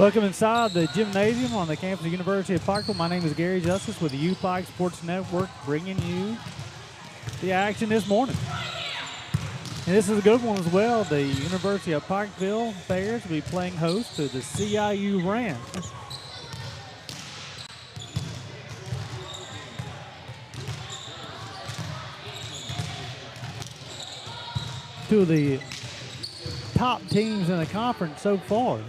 Welcome inside the gymnasium on the campus of the University of Pikeville. My name is Gary Justice with the UPIKE Sports Network, bringing you the action this morning. And this is a good one as well. The University of Pikeville Bears will be playing host to the CIU Rams. Two of the top teams in the conference so far.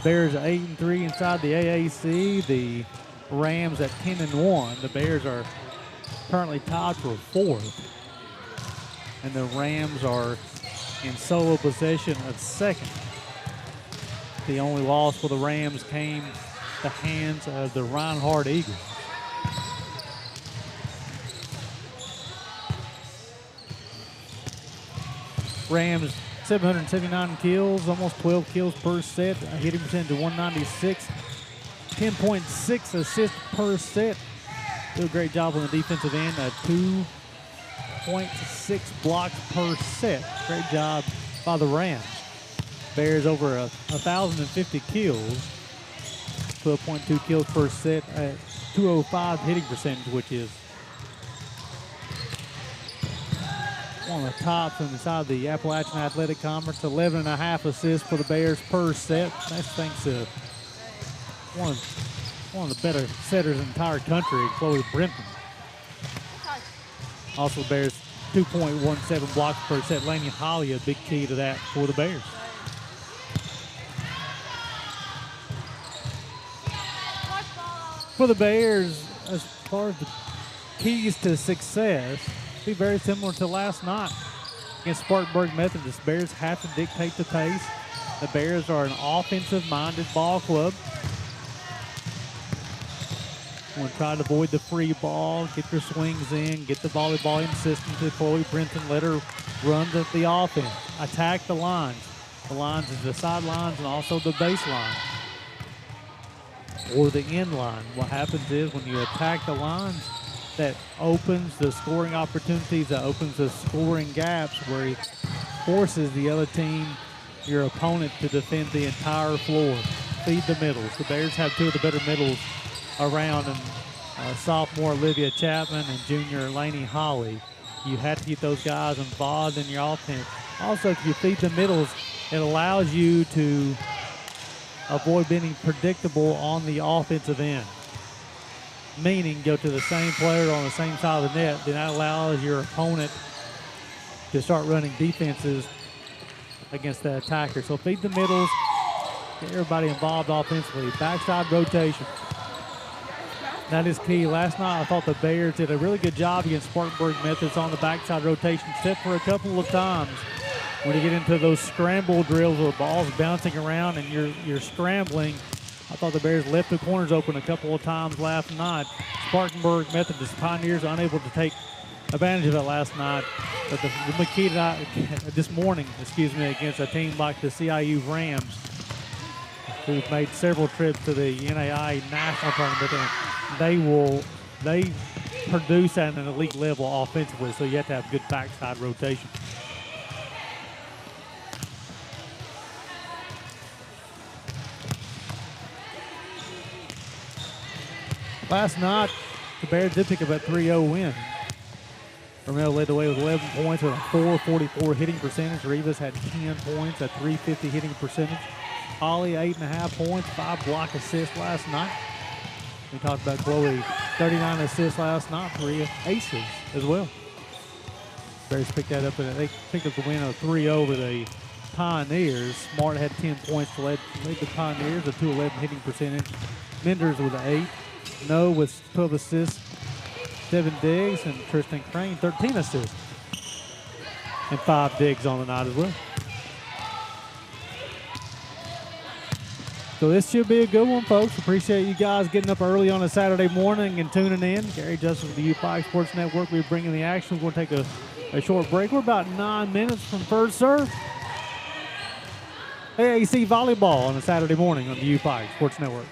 Bears are 8-3 inside the AAC. The Rams at 10-1. The Bears are currently tied for fourth, and the Rams are in solo possession of second. The only loss for the Rams came at the hands of the Reinhardt Eagles. Rams 779 kills, almost 12 kills per set, hitting percentage of 196, 10.6 assists per set. Do a great job on the defensive end, 2.6 blocks per set. Great job by the Rams. Bears over 1,050 kills, 12.2 kills per set, 205 hitting percentage, which is one of the tops inside the Appalachian Athletic Conference. 11.5 assists for the Bears per set. That's thanks to one of the better setters in the entire country, Chloe Brenton. Also, the Bears 2.17 blocks per set. Laney Holly, a big key to that for the Bears. For the Bears, as far as the keys to success, be very similar to last night against Spartanburg Methodist. Bears have to dictate the pace. The Bears are an offensive-minded ball club. Want to try to avoid the free ball, get their swings in, get the volleyball in system to Chloe Brenton, let her run the offense, attack the lines. The lines is the sidelines and also the baseline or the end line. What happens is when you attack the lines, that opens the scoring opportunities, that opens the scoring gaps where it forces the other team, your opponent, to defend the entire floor. Feed the middles. The Bears have two of the better middles around, and sophomore Olivia Chapman and junior Laney Holly. You have to get those guys involved in your offense. Also, if you feed the middles, it allows you to avoid being predictable on the offensive end. Meaning, go to the same player on the same side of the net, then that allows your opponent to start running defenses against the attacker. So feed the middles, get everybody involved offensively. Backside rotation. That is key. Last night, I thought the Bears did a really good job against Spartanburg Methodist on the backside rotation, except for a couple of times when you get into those scramble drills where the ball's bouncing around and you're scrambling. I thought the Bears left the corners open a couple of times last night. Spartanburg Methodist Pioneers unable to take advantage of it last night. But the key this morning, against a team like the CIU Rams, who've made several trips to the NAI National Tournament, and they produce at an elite level offensively, so you have to have good backside rotation. Last night, the Bears did pick up a 3-0 win. Romero led the way with 11 points with a 444 hitting percentage. Rivas had 10 points, a 350 hitting percentage. Holly, 8.5 points, 5 block assists last night. We talked about Chloe, 39 assists last night, 3 aces as well. Bears picked that up, and they picked up the win of 3 over the Pioneers. Smart had 10 points to lead the Pioneers, a 211 hitting percentage. Menders with 8. No with 12 assists, 7 digs, and Tristan Crane, 13 assists. And 5 digs on the night as well. So this should be a good one, folks. Appreciate you guys getting up early on a Saturday morning and tuning in. Gary Justice with the UPIKE Sports Network. We're bringing the action. We're going to take a short break. We're about 9 minutes from first serve. AAC Volleyball on a Saturday morning on the UPIKE Sports Network.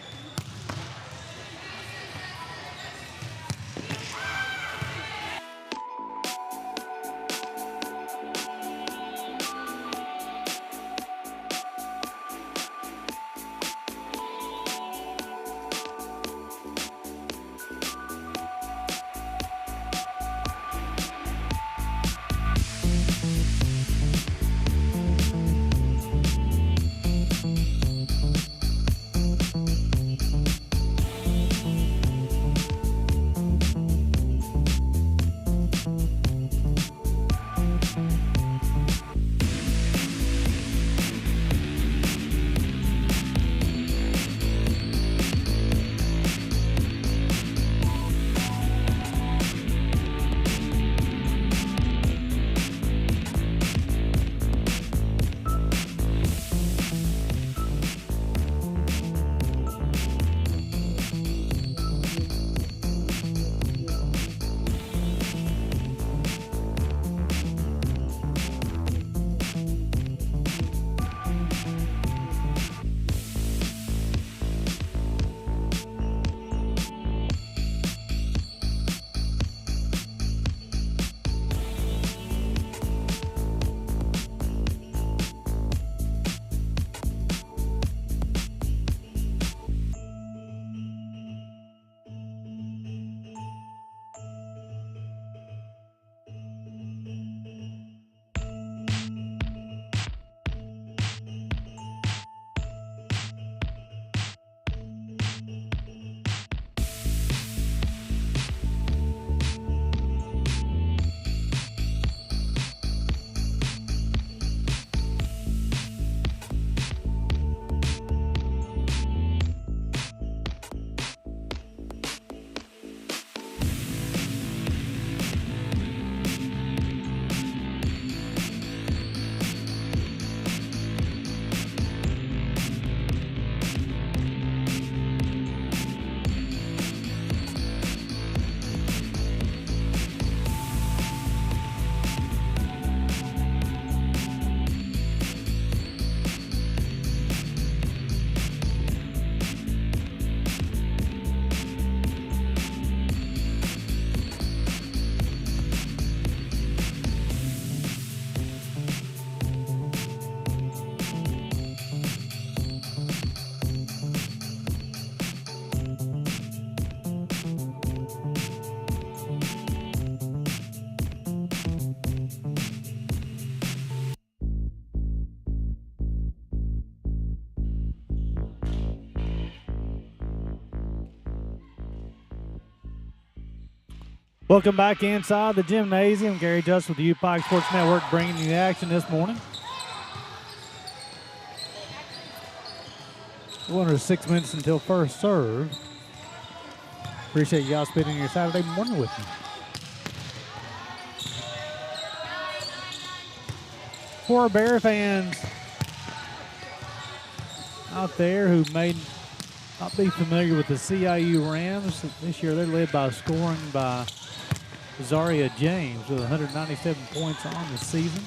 Welcome back inside the gymnasium. Gary Just with the UPIKE Sports Network bringing you the action this morning. We're under 6 minutes until first serve. Appreciate y'all spending your Saturday morning with me. For our Bear fans out there who may not be familiar with the CIU Rams, this year they're led by scoring by Zaria James with 197 points on the season.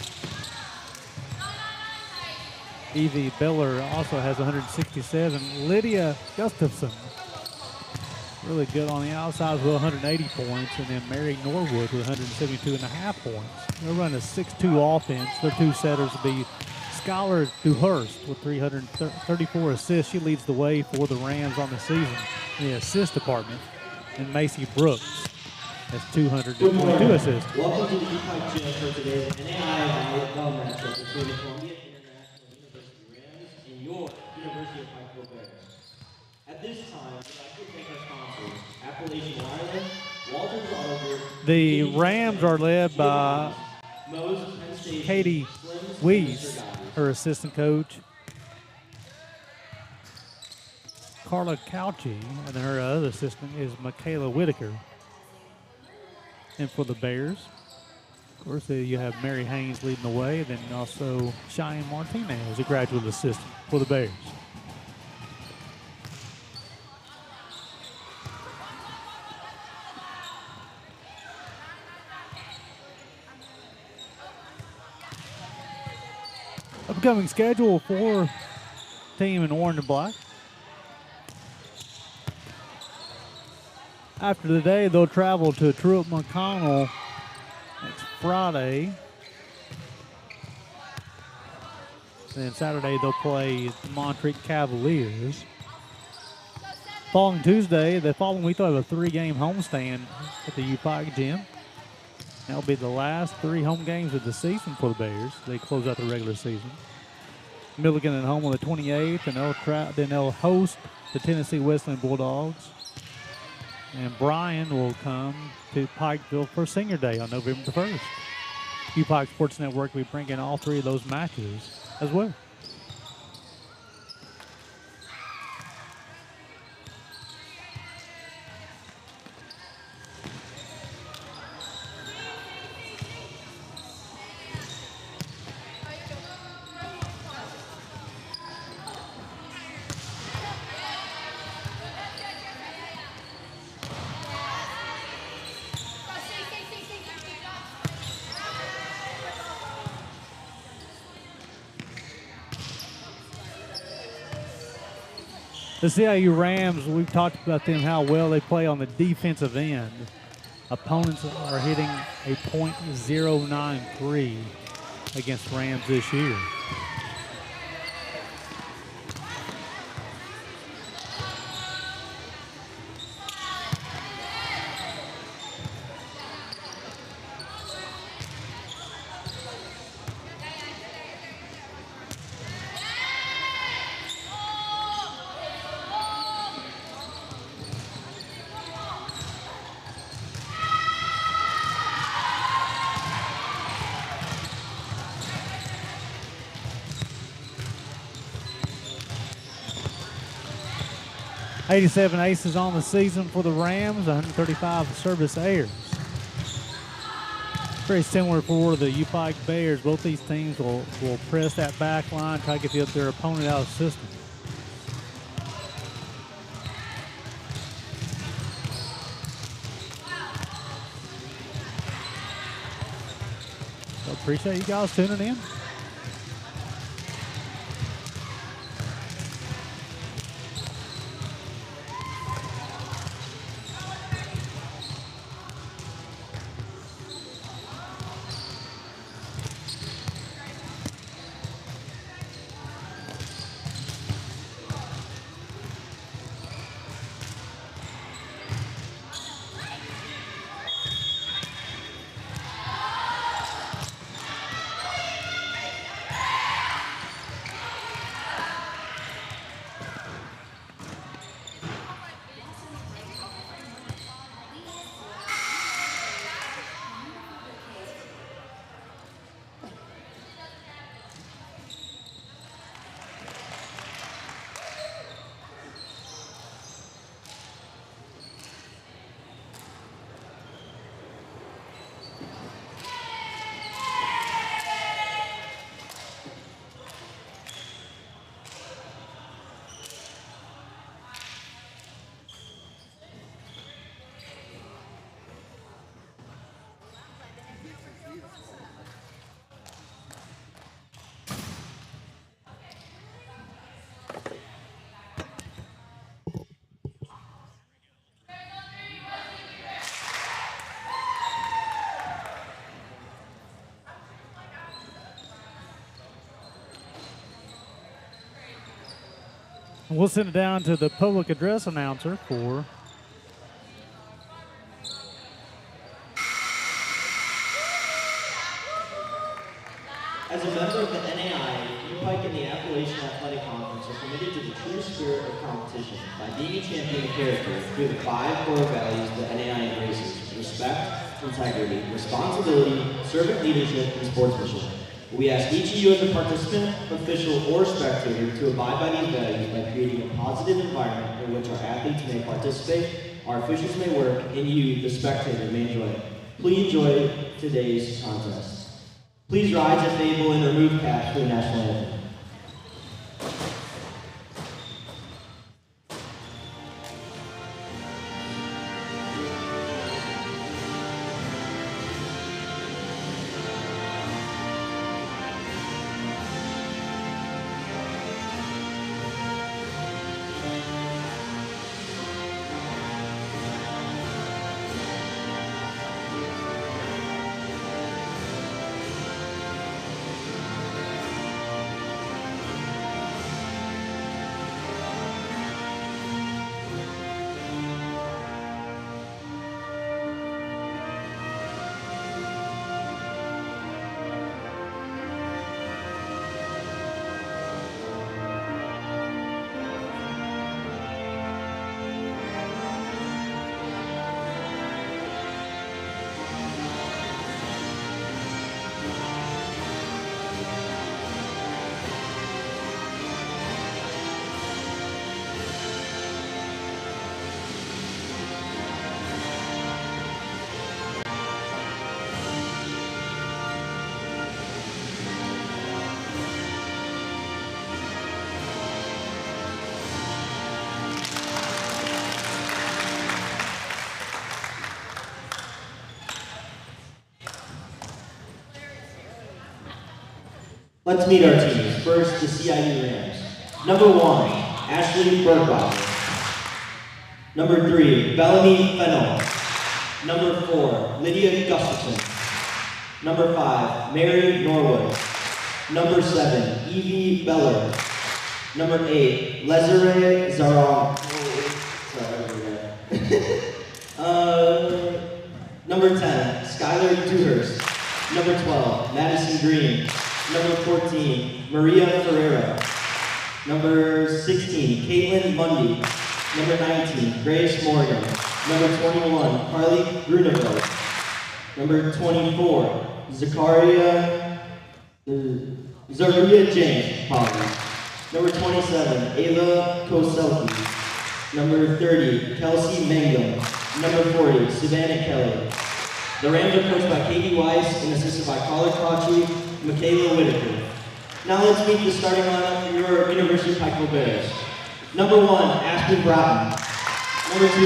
Evie Beller also has 167. Lydia Gustafson, really good on the outside with 180 points. And then Mary Norwood with 172.5 points. They're running a 6-2 offense. Their two setters will be Skylar Dewhurst with 334 assists. She leads the way for the Rams on the season in the assist department. And Macy Brooks has 222 assists. Welcome to the UPIKE Gym for today's NAIA volleyball matchup between the Columbia International University Rams and your University of Pikeville Bears. At this time, we'd like to thank our sponsors, Appalachian Wireless, Walters Auto Group. The Rams are led by Katie Weiss, her assistant coach, Carla Couchy, and her other assistant is Michaela Whitaker. And for the Bears, of course, you have Mary Haynes leading the way, and then also Cheyenne Martinez, a graduate assistant for the Bears. Upcoming schedule for team in orange and black. After today, they'll travel to Truett McConnell next Friday. Then Saturday, they'll play Montreat Cavaliers. Following Tuesday, the following week, they'll have a 3-game homestand at the UPIKE Gym. That'll be the last 3 home games of the season for the Bears. They close out the regular season. Milligan at home on the 28th, and then they'll host the Tennessee Wesleyan Bulldogs. And Bryan will come to Pikeville for Senior Day on November the 1st. UPIKE Sports Network will be bringing all 3 of those matches as well. The CIU Rams, we've talked about them, how well they play on the defensive end. Opponents are hitting a .093 against Rams this year. .87 aces on the season for the Rams, 135 service errors. Very similar for the UPIKE Bears. Both these teams will press that back line, try to get their opponent out of the system. So appreciate you guys tuning in. We'll send it down to the public address announcer for as a member of the NAI, UPIKE and the Appalachian Athletic Conference are committed to the true spirit of competition by being a champion character through the 5 core values that NAI embraces: respect, integrity, responsibility, servant leadership, and sportsmanship. We ask each of you as a participant, official, or spectator to abide by these values by creating a positive environment in which our athletes may participate, our officials may work, and you, the spectator, may enjoy it. Please enjoy today's contest. Please rise if able and remove caps for the national anthem. Let's meet our teams. First, the CIU Rams. Number 1, Ashley Burkhoff. Number 3, Bellamy Fennell. Number 4, Lydia Gustafson. Number 5, Mary Norwood. Number 7, Evie Beller. Number 8, Lesere Zarong. Number 10, Skylar Dewhurst. Number 12, Madison Green. Number 14, Maria Ferreira. Number 16, Caitlin Mundy. Number 19, Grace Morgan. Number 21, Carly Grunewald. Number 24, Zacharia James Pollard. Number 27, Ayla Koselki. Number 30, Kelsey Mangum. Number 40, Savannah Kelly. The Rams are coached by Katie Weiss and assisted by Carla Crotchy, Michaela Whitaker. Now let's meet the starting lineup for your University of Pikeville Bears. Number 1, Aspen Broughton. Number 2,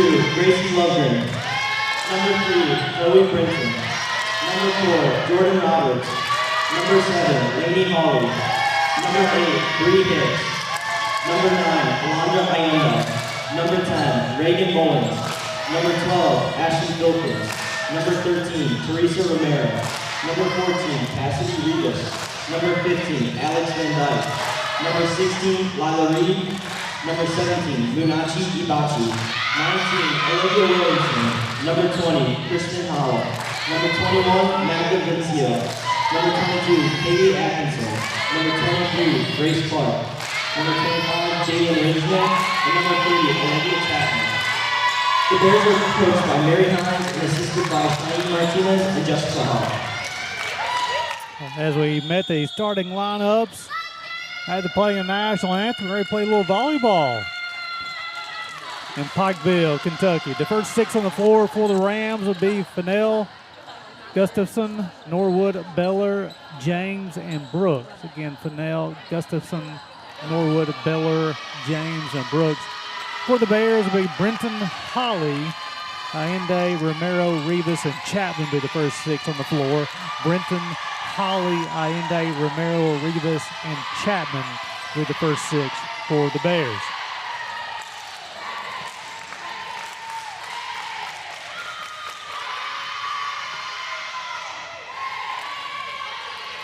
Gracie Lovegren. Number 3, Chloe Brinson. Number 4, Jordan Roberts. Number 7, Lainey Hawley. Number 8, Bree Hicks. Number 9, Alondra Ayanda. Number 10, Reagan Mullins. Number 12, Ashley Filkins. Number 13, Teresa Romero. Number 14, Cassidy Rivas. Number 15, Alex Van Dyke. Number 16, Lila Reed. Number 17, Munachi Ibachi. 19, Olivia Williamson. Number 20, Kristen Howell. Number 21, Magda Vincia. Number 22, Katie Atkinson. Number 23, Grace Clark. Number 25, Jalen Ridgman. And number 30, Olivia Chapman. The Bears are coached by Mary Hines and assisted by Shani Martinez and Jessica Hall. As we met the starting lineups, had to play a national anthem, ready to play a little volleyball in Pikeville, Kentucky. The first 6 on the floor for the Rams would be Fennell, Gustafson, Norwood, Beller, James, and Brooks. Again, Fennell, Gustafson, Norwood, Beller, James, and Brooks. For the Bears will be Brenton, Holly, Allende, Romero, Rivas, and Chapman be the first 6 on the floor. Brenton, Holly, Allende, Romero, Rivas, and Chapman be the first 6 for the Bears.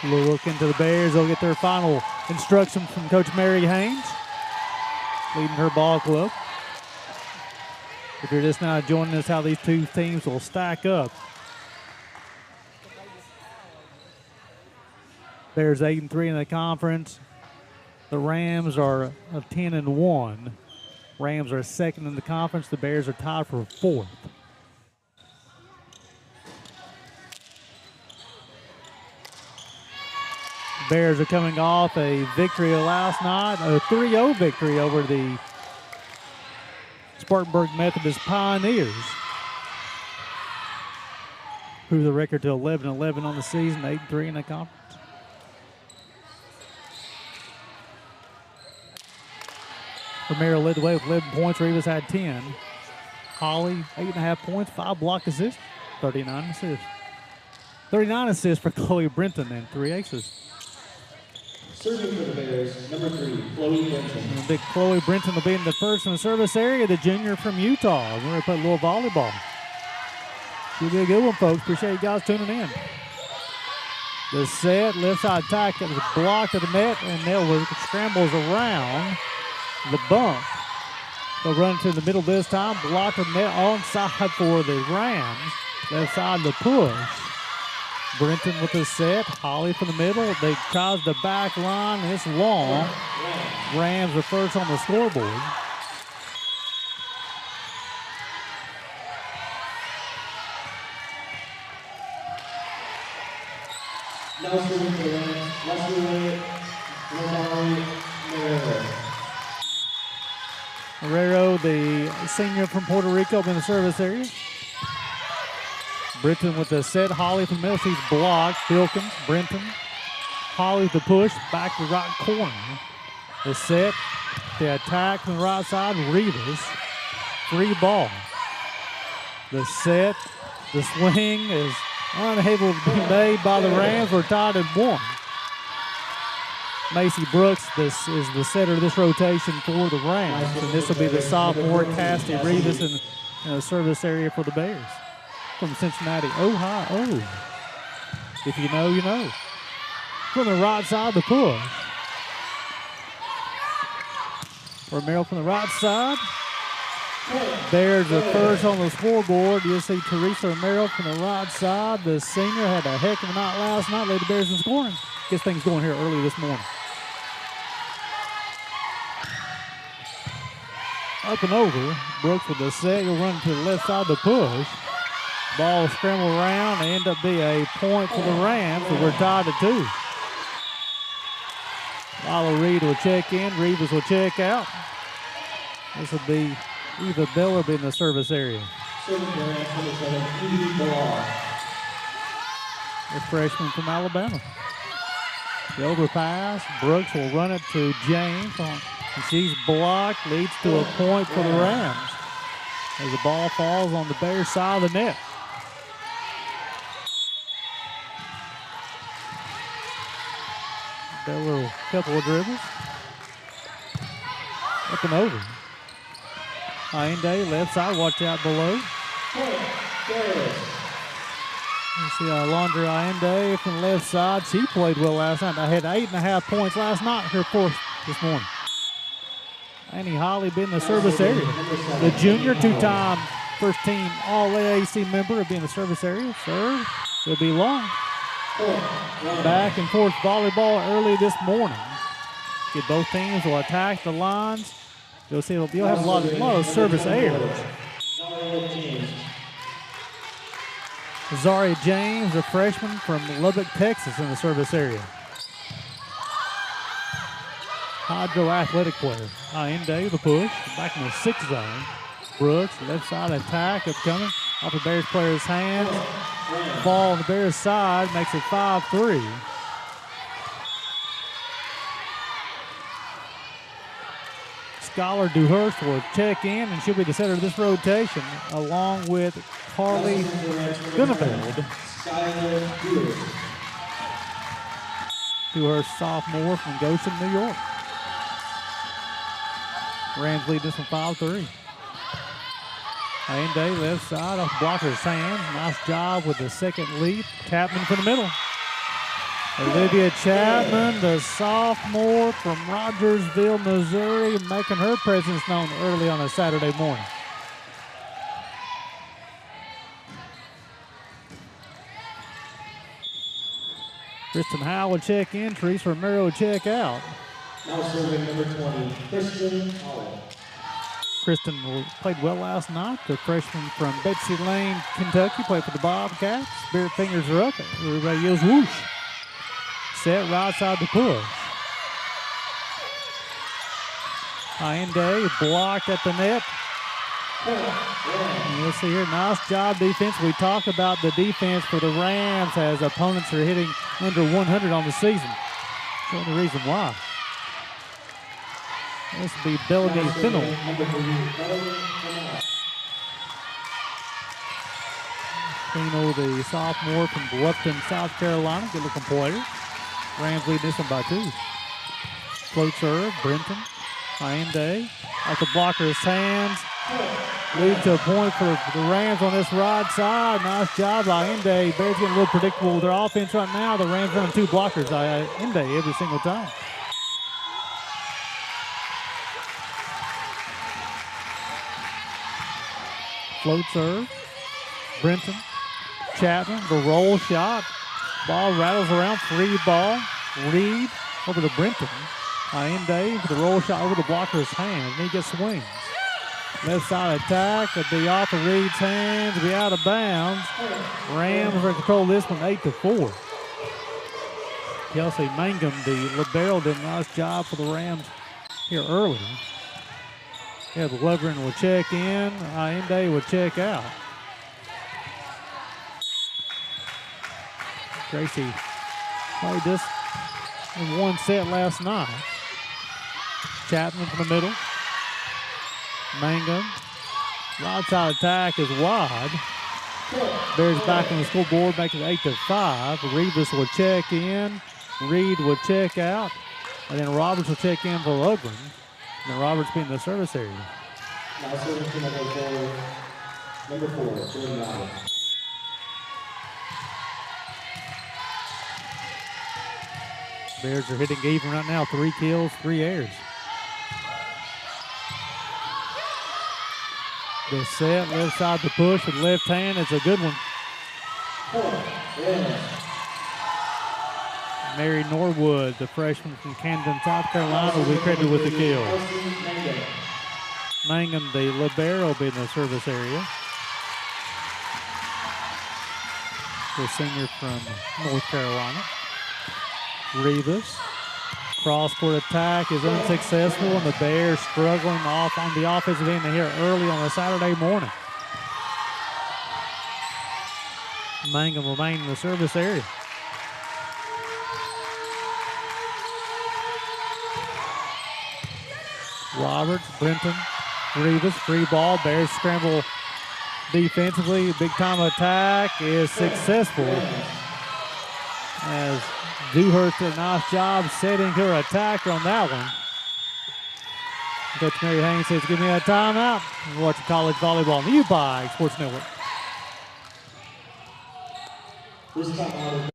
We'll look into the Bears. They'll get their final instruction from Coach Mary Haynes. leading her ball club. If you're just now joining us, how these two teams will stack up. Bears 8-3 in the conference. The Rams are 10-1. Rams are second in the conference. The Bears are tied for fourth. Bears are coming off a victory last night, a 3-0 victory over the Spartanburg Methodist Pioneers. Improve the record to 11-11 on the season, 8-3 in the conference. Romero led the way with 11 points. Rivas had 10. Holly, 8.5 points, 5 block assists, 39 assists. 39 assists for Chloe Brenton and 3 aces. Serving for the Bears, number 3, Chloe Brenton. And big Chloe Brenton will be in the first in the service area, the junior from Utah. We're going to play a little volleyball. Should be a good one, folks. Appreciate you guys tuning in. The set, left side attack that was blocked at the net, and Nell scrambles around the bump. They'll run to the middle this time, blocked the net onside for the Rams. Left side the push. Brenton with the set. Holly from the middle. They tries the back line, and it's long. Rams are first on the scoreboard. Now serving for the Rams, Leslie Marrero. Marrero, the senior from Puerto Rico, in the service area. Brenton with the set. Holly from the middle. She's blocked. Filkins, Brenton. Holly with the push. Back to the right corner. The set. The attack from the right side. Rivas. Free ball. The set. The swing is unable to be made by the Rams. We're tied at 1. Macy Brooks, this is the setter of this rotation for the Rams. And this will be the sophomore, Cassie Rivas, in the service area for the Bears. From Cincinnati, Ohio. If you know, you know. From the right side, the push. Romero from the right side. Bears are first on the scoreboard. You'll see Teresa Romero from the right side. The senior had a heck of a night last night. Led the Bears in scoring. Gets things going here early this morning. Up and over. Brooks with the set. He'll run to the left side, the push. Ball scramble around and end up being a point for the Rams, so we're tied at 2. Lila Reed will check in. Rivas will check out. This will be Eva Beller in the service area. Serving for the Rams, number 7, Edie Ballar. The freshman from Alabama. The overpass. Brooks will run it to James. And she's blocked. Leads to a point for the Rams as the ball falls on the Bears side of the net. Beller, a couple of dribbles. Up and over. Allende, left side, watch out below. You see Alondra Allende from the left side. She played well last night. I had 8.5 points last night, her fourth this morning. Annie Holly been in the service area. The junior, 2-time first team All-AAC member will be in the service area. Serve, it'll be long. Back and forth volleyball early this morning. Get both teams will attack the lines. You'll see you'll have a lot of service errors. Zaria James, a freshman from Lubbock, Texas, in the service area. Hydro athletic player. Allende, the push, back in the 6 zone. Brooks, left side attack upcoming. Off the Bears player's hands. Ball on the Bears side makes it 5-3. Scholar Dewhurst will check in, and she'll be the center of this rotation, along with Carly Guneveld. Dewhurst, sophomore from Goshen, New York. Rams lead this one 5-3. Allende, left side, off blocker's hands. Nice job with the second lead. Tapman from the middle. Olivia Chapman, the sophomore from Rogersville, Missouri, making her presence known early on a Saturday morning. Kristen Howell will check in, Teresa Romero will check out. Now serving number 20, Kristen Howell. Kristen played well last night. The freshman from Betsy Lane, Kentucky, played for the Bobcats. Spirit fingers are up. Everybody yells whoosh. Set right side to push. Allende blocked at the net. And you'll see here, nice job defense. We talk about the defense for the Rams as opponents are hitting under 100 on the season. That's the only reason why. This will be Bellamy Fennell. Fennell, the sophomore from Bluffton, South Carolina. Good looking player. Rams lead this one by 2. Float serve, Brenton. Allende off the blocker's hands. Lead to a point for the Rams on this right side. Nice job by Allende. Bears getting a little predictable with their offense right now. The Rams running 2 blockers by Allende every single time. Float serve. Brenton. Chapman, the roll shot. Ball rattles around. Free ball. Reed over to Brenton. Allende with the roll shot over the blocker's hand. And he gets swings. Left side attack. It'll be off of Reed's hands. Be out of bounds. Rams are in control of this one 8-4. Kelsey Mangum, the libero, did a nice job for the Rams here early. Yeah, the Lovgren will check in. Allende will check out. Gracie played this in one set last night. Chapman from the middle. Mangum. Right side attack is wide. Bears back on the scoreboard, making it 8-5. Revis will check in. Reed will check out. And then Roberts will check in for Lovgren. And then Roberts being the service area. Now serving to number 4, Jordan Roberts. Bears are hitting even right now. 3 kills, 3 airs. The set, left side to push with left hand. It's a good one. Mary Norwood, the freshman from Camden, South Carolina, will be credited with the kill. Mangum, the libero, being the service area. The senior from North Carolina. Rivas. Cross-court attack is unsuccessful, and the Bears struggling off on the offensive end here early on a Saturday morning. Mangum remain in the service area. Roberts, Brenton, Rivas, free ball. Bears scramble defensively. Big time attack is successful as Dewhurst did a nice job setting her attacker on that one. Coach Mary Haynes says, give me a timeout. We're watching college volleyball on the UPIKE Sports Network. This timeout is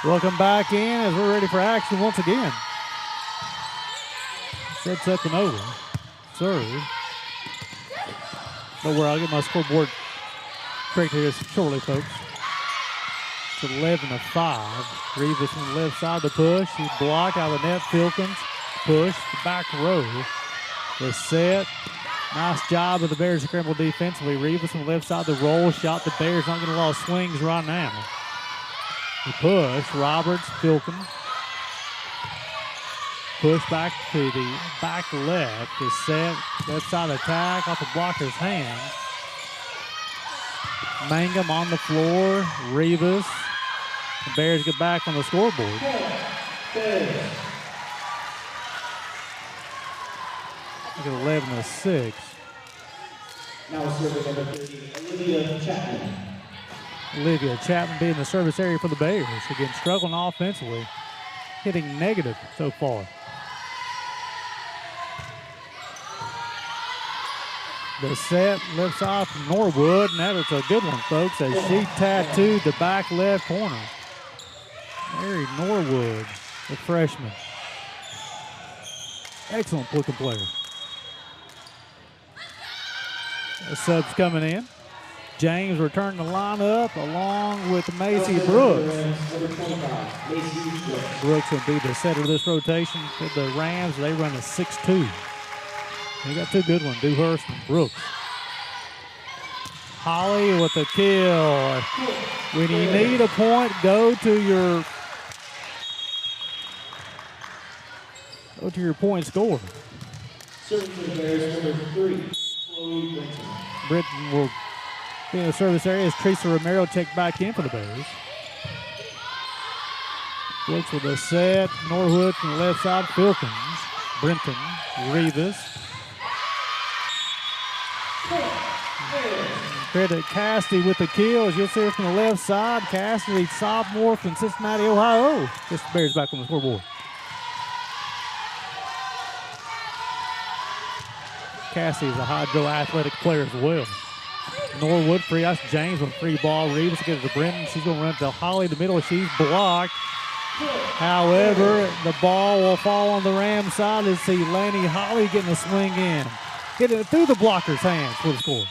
Welcome back in as we're ready for action once again. Sets up and over. Serve. But where I'll get my scoreboard correct here shortly, folks. It's 11-5. Rivas from the left side, the push. He's blocked out of the net. Filkins, push, the back row. The set. Nice job of the Bears to scramble defensively. Rivas from the left side, the roll shot. The Bears not getting a lot of swings right now. The push, Roberts, Filkins. Push back to the back left. The set, left side attack off the blocker's hand. Mangum on the floor. Rivas. The Bears get back on the scoreboard. Look at 11-6. Now serving number 30, Olivia Chapman. Olivia Chapman being the service area for the Bears. Again, struggling offensively. Hitting negative so far. The set left side from Norwood, and that is a good one, folks, as she tattooed the back left corner. Mary Norwood, the freshman. Excellent looking player. The subs coming in. James returning the lineup along with Macy Brooks. Brooks will be the setter of this rotation for the Rams. They run a 6-2. You got two good ones, Dewhurst and Brooks. Holly with the kill. When you need a point, go to your point score. Serving for the Bears, number 3, Chloe Brinton. Britton will be in the service area as Teresa Romero checked back in for the Bears. Brooks with a set. Norwood from the left side. Filkins. Brinton. Rivas. Credit Cassidy with the kills. You'll see her from the left side. Cassidy, sophomore from Cincinnati, Ohio. Just the Bears back on the scoreboard. Cassidy is a hydro athletic player as well. Norwood free ice. James with free ball. Rivas gets it to Brenton. She's going to run to Holly in the middle. She's blocked. However, the ball will fall on the Ram side. Let's see Laney Holly getting a swing in. Getting it through the blocker's hands for the score.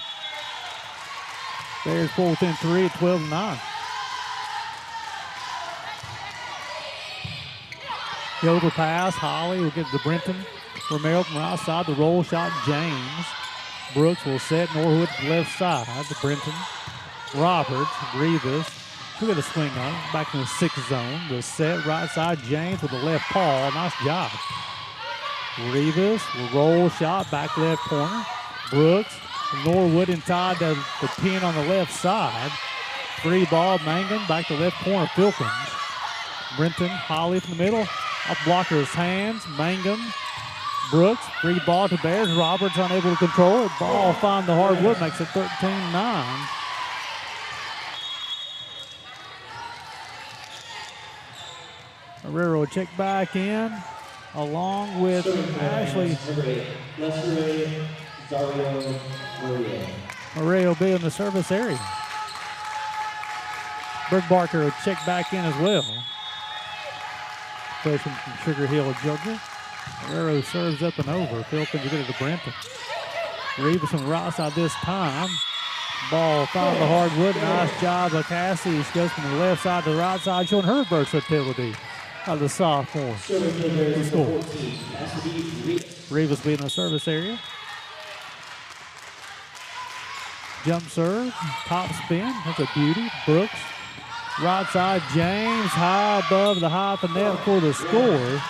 Bears pull within 3 at 12-9. The overpass. Holly will get it to Brenton. Romero from the outside. The roll shot. James. Brooks will set. Norwood to the left side. To Brenton. Roberts. Rivas. She'll get a swing on it. Back in the 6th zone. The set. Right side. James with the left paw. Nice job. Rivas. Roll shot. Back left corner. Brooks. Norwood inside the pin on the left side. Free ball. Mangum. Back to left corner. Filkins. Brenton. Holly from the middle. Off blocker's hands. Mangum. Brooks, free ball to Bears. Roberts unable to control it. Ball find the hardwood, makes it 13-9. Herrero check back in, along with Ashley. Maria will be in the service area. Berg Barker will check back in as well. Freshman from Sugar Hill, Georgia. Herrero serves up and over. Filkins will get it to Brenton. Rivas on the right side this time. Ball found the hardwood. Nice job by Cassie. She goes from the left side to the right side, showing her versatility out of the sophomore. Score. Rivas being in the service area. Jump serve. Top spin. That's a beauty. Brooks. Right side, James. High above the height of the net for the score.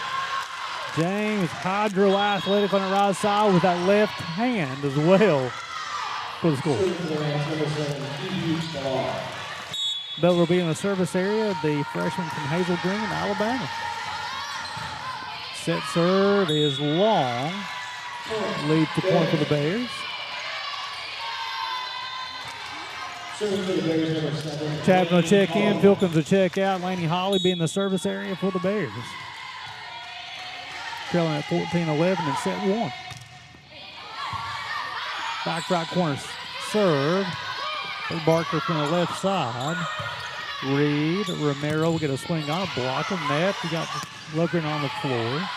James, hydro athletic on the right side with that left hand as well for the score. Bell will be in the service area, the freshman from Hazel Green, Alabama. Set serve is long. Lead to point for the Bears. Chapman will check in, Filkins will check out. Laney Holly be in the service area for the Bears. Trailing at 14-11 and set 1. Back right corner serve. Barker from the left side. Reed, Romero will get a swing on, block of net. We got Lugren on the floor.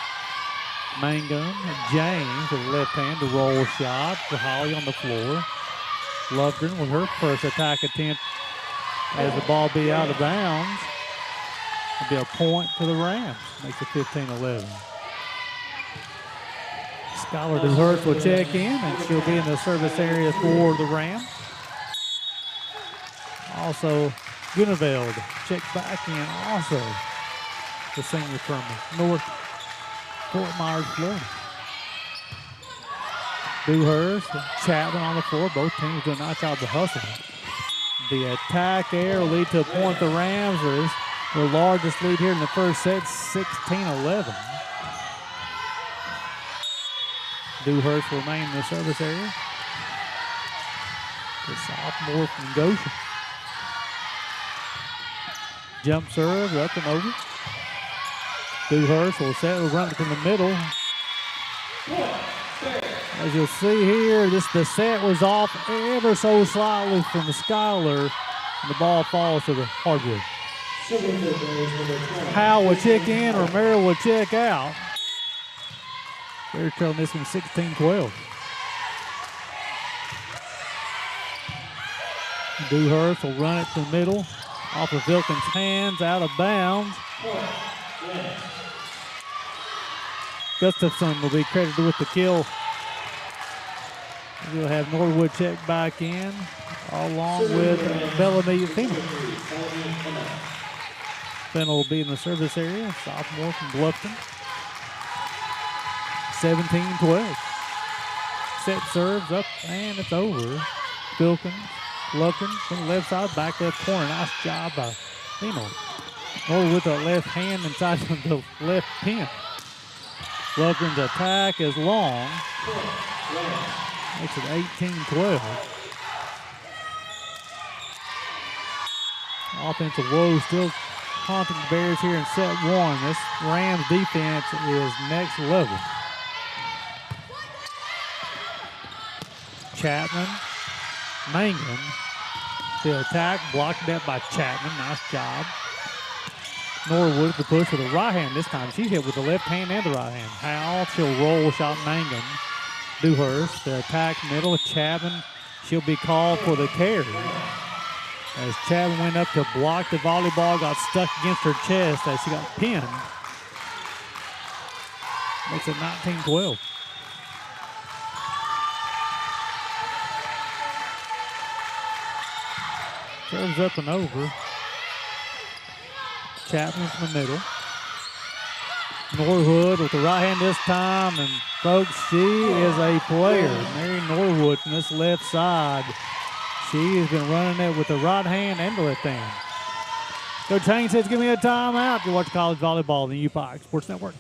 Mangum, James with the left hand, the roll shot. For Holly on the floor. Lovegren with her first attack attempt as the ball be out of bounds. It'll be a point to the Rams. Makes it 15-11. Skylar Deshurst will check in, and she'll be in the service area for the Rams. Also, Guneveld checks back in also. The senior from North Fort Myers, Florida. Dewhurst, Chapman on the floor. Both teams do a nice job of hustling. The attack there will lead to a point. The Rams are their largest lead here in the first set, 16-11. Dewhurst will remain in the service area. The sophomore from Goshen. Jump serve up and over. Dewhurst will set, will run it in the middle. As you'll see here, the set was off ever so slightly from Skylar, and the ball falls to the hardwood. Howell will check in, Romero will check out. They're trailing this one 16-12. Dewhurst will run it to the middle, off of Vilkins' hands, out of bounds. Gustafson will be credited with the kill. We'll have Norwood check back in, along with Bellamy Fennell. Fennell will be in the service area, sophomore from Bluffton. 17-12. Set serves up, and it's over. Vilkins, Bluffton from the left side, back left corner. Nice job by Fennell. Norwood with the left hand inside the left pin. Bluffton's attack is long. Makes it 18-12. Offensive woes still haunting the Bears here in set one. This Rams defense is next level. Chapman, Mangan. The attack blocked up by Chapman. Nice job. Norwood the push with the right hand this time. She's hit with the left hand and the right hand. Howell, she'll roll shot Mangan. Dewhurst, the attack middle. Chapman, she'll be called for the carry. As Chapman went up to block the volleyball, got stuck against her chest as she got pinned. Makes it 19-12. Serves up and over. Chapman from the middle. Norwood with the right hand this time, and folks, she is a player. Mary Norwood from this left side. She has been running it with the right hand and the left hand. Coach Haynes says, give me a timeout. You watch college volleyball on the UPIKE Sports Network.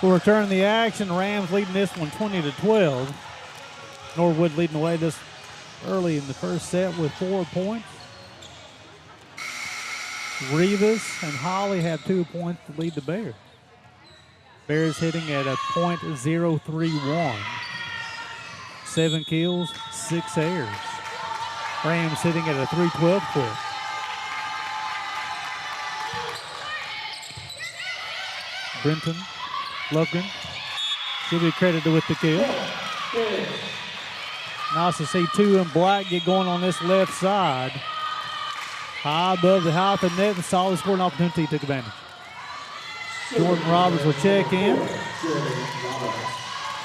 We'll return the action. Rams leading this one 20-12. Norwood leading the way this early in the first set with 4 points. Rivas and Holly have 2 points to lead the Bears. Bears hitting at a .031. 7 kills, 6 errors. Rams hitting at a .312 clip. Brenton Lovegren, she'll be credited with the kill. Nice to see 2 in black get going on this left side. High above the height of the net and solid scoring opportunity took advantage. Jordan Roberts will check in.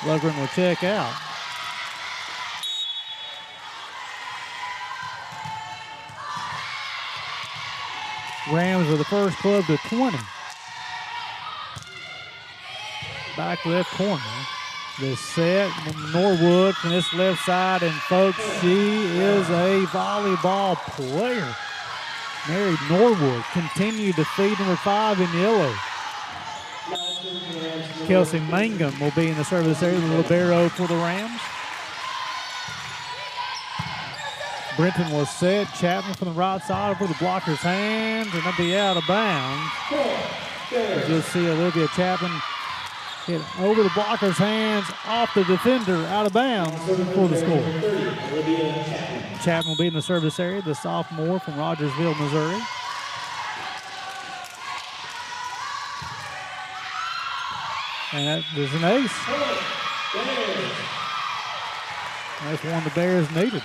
Lovegren will check out. Rams are the first club to 20. Back left corner. The set, Norwood from this left side, and folks, she is a volleyball player. Mary Norwood continued to feed number 5 in yellow. Kelsey Mangum will be in the service area, the libero for the Rams. Brenton will set. Chapman from the right side over the blocker's hands, and they'll be out of bounds. As you'll see Olivia Chapman hit over the blocker's hands, off the defender, out of bounds for the score. Chapman will be in the service area, the sophomore from Rogersville, Missouri. And there's an ace. That's one the Bears needed.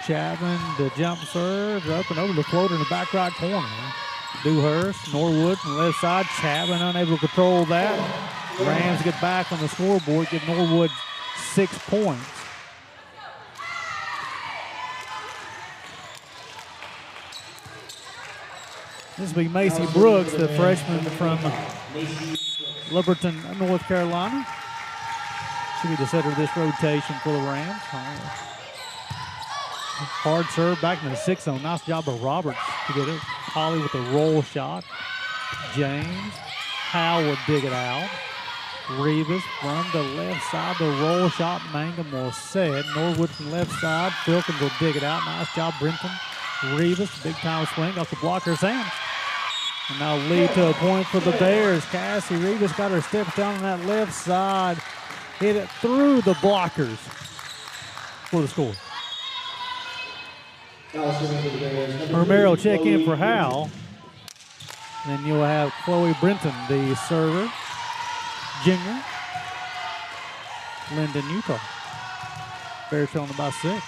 Chapman, the jump serve, up and over the floater in the back right corner. Dewhurst, Norwood from the left side. Chapman unable to control that. Rams get back on the scoreboard, get Norwood 6 points. This will be Macy Brooks, the freshman from Liberton, North Carolina. She'll be the center of this rotation for the Rams. Hard serve back in the 6 zone. Nice job of Roberts to get it. Holly with the roll shot. James. Howe will dig it out. Rivas from the left side. The roll shot. Mangum will set. Norwood from the left side. Filkins will dig it out. Nice job, Brenton. Rivas, big time swing off the blocker's hand. And now lead to a point for the Bears. Cassie Rivas got her steps down on that left side. Hit it through the blockers for the score. Romero check in for Howell. Then you'll have Chloe Brenton, the server. Junior. Linden, Utah. Bears trailing by 6.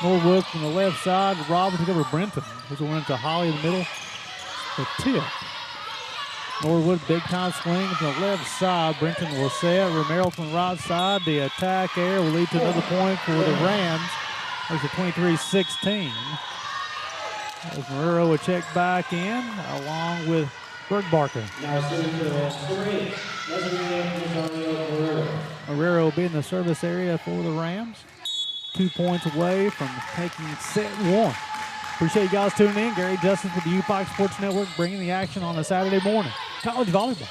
Norwood from the left side. Roberts to over Brenton. Who's going into Holly in the middle. The tip. Norwood, big time swing from the left side. Brenton will set. Romero from the right side. The attack air will lead to another point for the Rams. There's a 23-16. As Marrero will check back in along with Berg Barker. Marrero will be in the service area for the Rams. 2 points away from taking set 1. Appreciate you guys tuning in. Gary Justice with the UPIKE Sports Network bringing the action on a Saturday morning. College volleyball.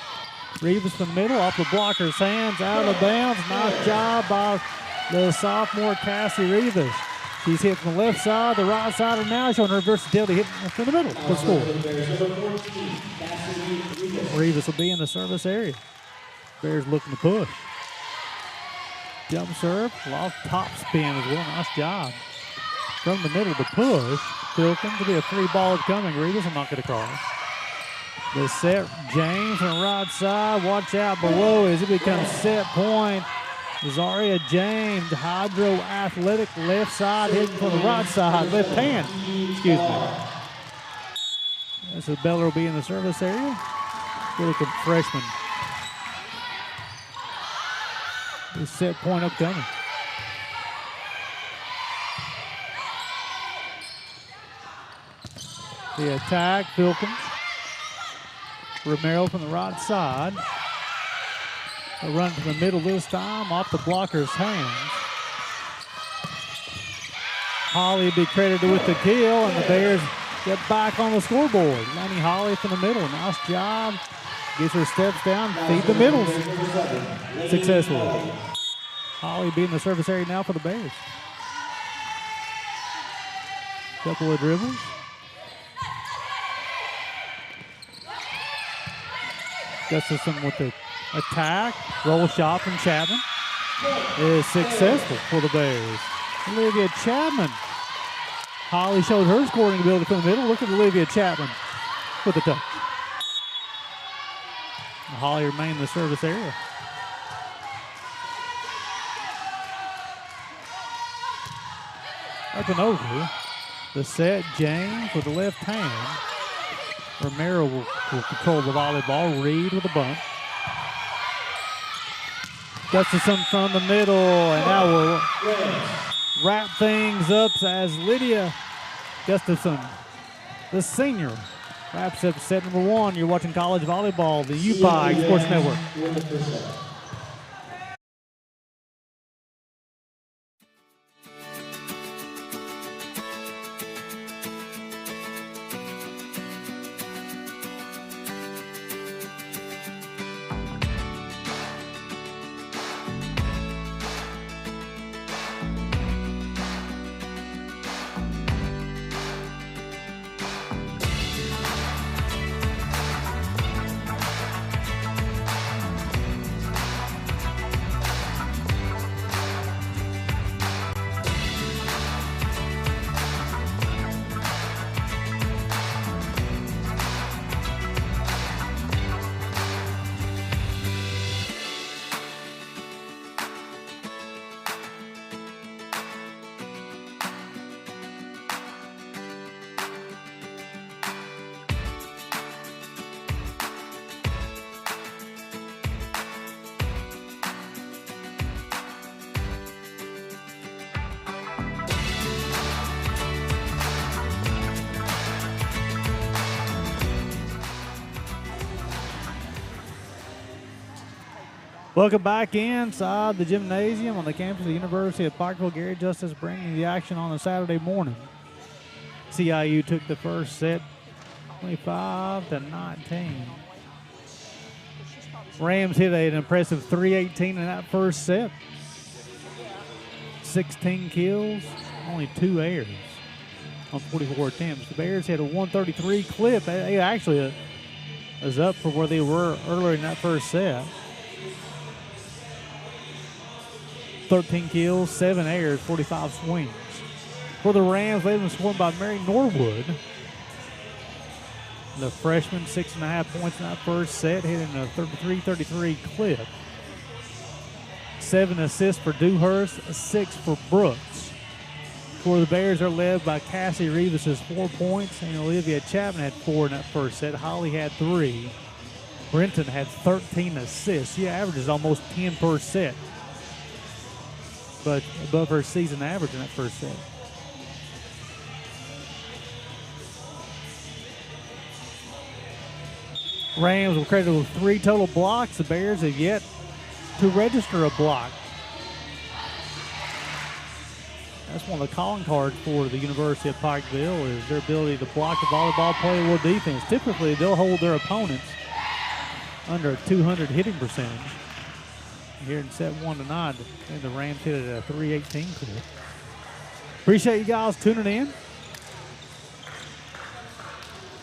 Rivas from the middle, off the blocker's hands, out of bounds. Nice job by the sophomore Cassie Rivas. She's hit from the left side, the right side, and now showing her versatility, hitting from the middle for score. Rivas will be in the service area. Bears looking to push. Jump serve, a lot of top spin as well. Nice job. From the middle to push. Filkins to be a 3-ball coming. Rivas will knock it across. The set, James on the right side. Watch out below as it becomes set point. Zaria James, hydro athletic, left side, hitting from the right side, left hand. Excuse me. This is Beller will be in the service area. Really good freshman. The set point upcoming. The attack, Filkins. Romero from the right side. A run to the middle this time, off the blocker's hands. Holly will be credited with the kill, and the Bears get back on the scoreboard. Lanny Holly from the middle, nice job. Gets her steps down, feed the middles. Successful. Holly be in the service area now for the Bears. Couple of dribbles. Gustafson with the attack. Roll shot from Chapman is successful for the Bears. Olivia Chapman. Holly showed her scoring ability from the middle. Look at Olivia Chapman with the touch. Holly remained in the service area. Up and over. The set, James with the left hand. Romero will control the volleyball. Reed with the bump. Gustafson from the middle, and now we'll wrap things up as Lydia Gustafson, the senior, wraps up set number 1. You're watching college volleyball, the UPIKE Sports Network. Welcome back inside the gymnasium on the campus of the University of Pikeville. Gary Justice bringing the action on a Saturday morning. CIU took the first set 25-19. Rams hit an impressive 318 in that first set. 16 kills, only 2 errors on 44 attempts. The Bears had a 133 clip. They actually was up from where they were earlier in that first set. 13 kills, 7 errors, 45 swings. For the Rams, they were scored by Mary Norwood. The freshman, 6.5 points in that first set, hitting a 33-33 clip. 7 assists for Dewhurst, 6 for Brooks. For the Bears are led by Cassie Rivas' 4 points, and Olivia Chapman had 4 in that first set. Holly had 3. Brenton had 13 assists. She averages almost 10 per set, but above her season average in that first set. Rams were credited with 3 total blocks. The Bears have yet to register a block. That's one of the calling cards for the University of Pikeville, is their ability to block the volleyball, play a little defense. Typically, they'll hold their opponents under a 200 hitting percentage. Here in set 1 tonight, and the Rams hit it at a 318 clip. Appreciate you guys tuning in.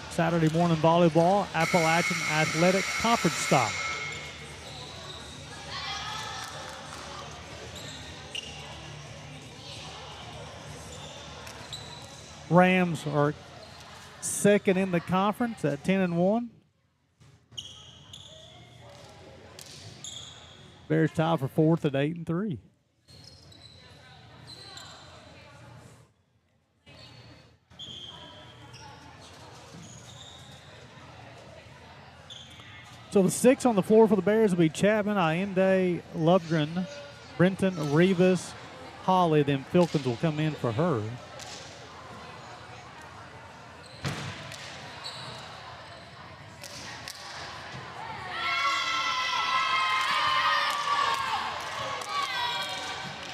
Saturday morning volleyball, Appalachian Athletic Conference style. Rams are second in the conference at 10-1. Bears tied for 4th at 8-3. So the 6 on the floor for the Bears will be Chapman, Allende, Lubgren, Brenton, Rivas, Holly. Then Filkins will come in for her.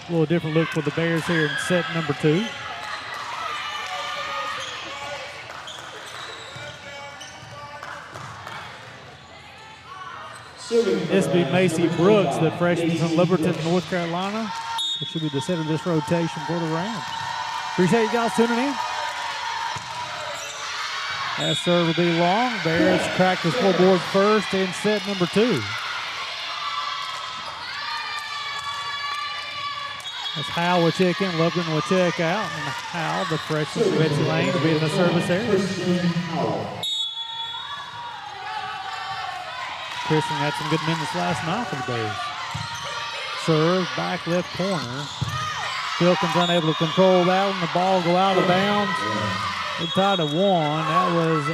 A little different look for the Bears here in set number 2. This will be Macy Brooks, the freshman from Liberton, North Carolina. It should be the center of this rotation for the Rams. Appreciate you guys tuning in. That serve will be long. Bears crack the scoreboard first in set number 2. That's Howell will check in, Lubgren will check out, and Howell, the freshman from Betsy Lane, will be in the service area. Kristen had some good minutes last night for the Bears. Serve, back left corner. Filkins unable to control that one. The ball go out of bounds. They tied at 1. That was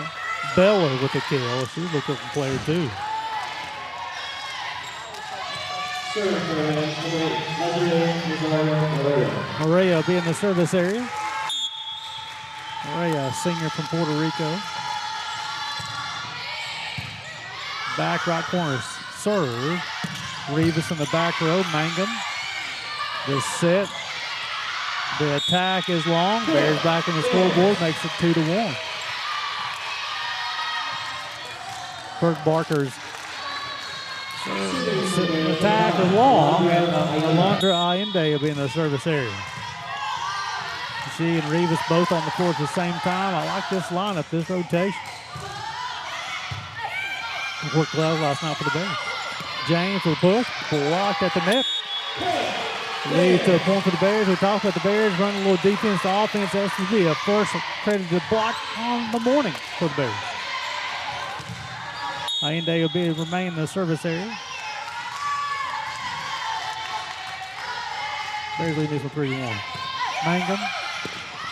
Beller with the kill. She's a good player too. Maria will be in the service area. Maria, a senior from Puerto Rico. Back right corner serve. Rivas in the back row. Mangum. The set. The attack is long. Bears back on the scoreboard. Makes it 2-1. Kirk Barker's attack is long, and Alondra Allende will be in the service area. She and Rivas both on the floor at the same time. I like this lineup, this rotation. Worked well last night for the Bears. James with a push, blocked at the net. Leads to a point for the Bears. We talked about the Bears running a little defense to offense. SVB, a first credited block on the morning for the Bears. Allende will remain in the service area. Bears leading this one 3-1. Mangum,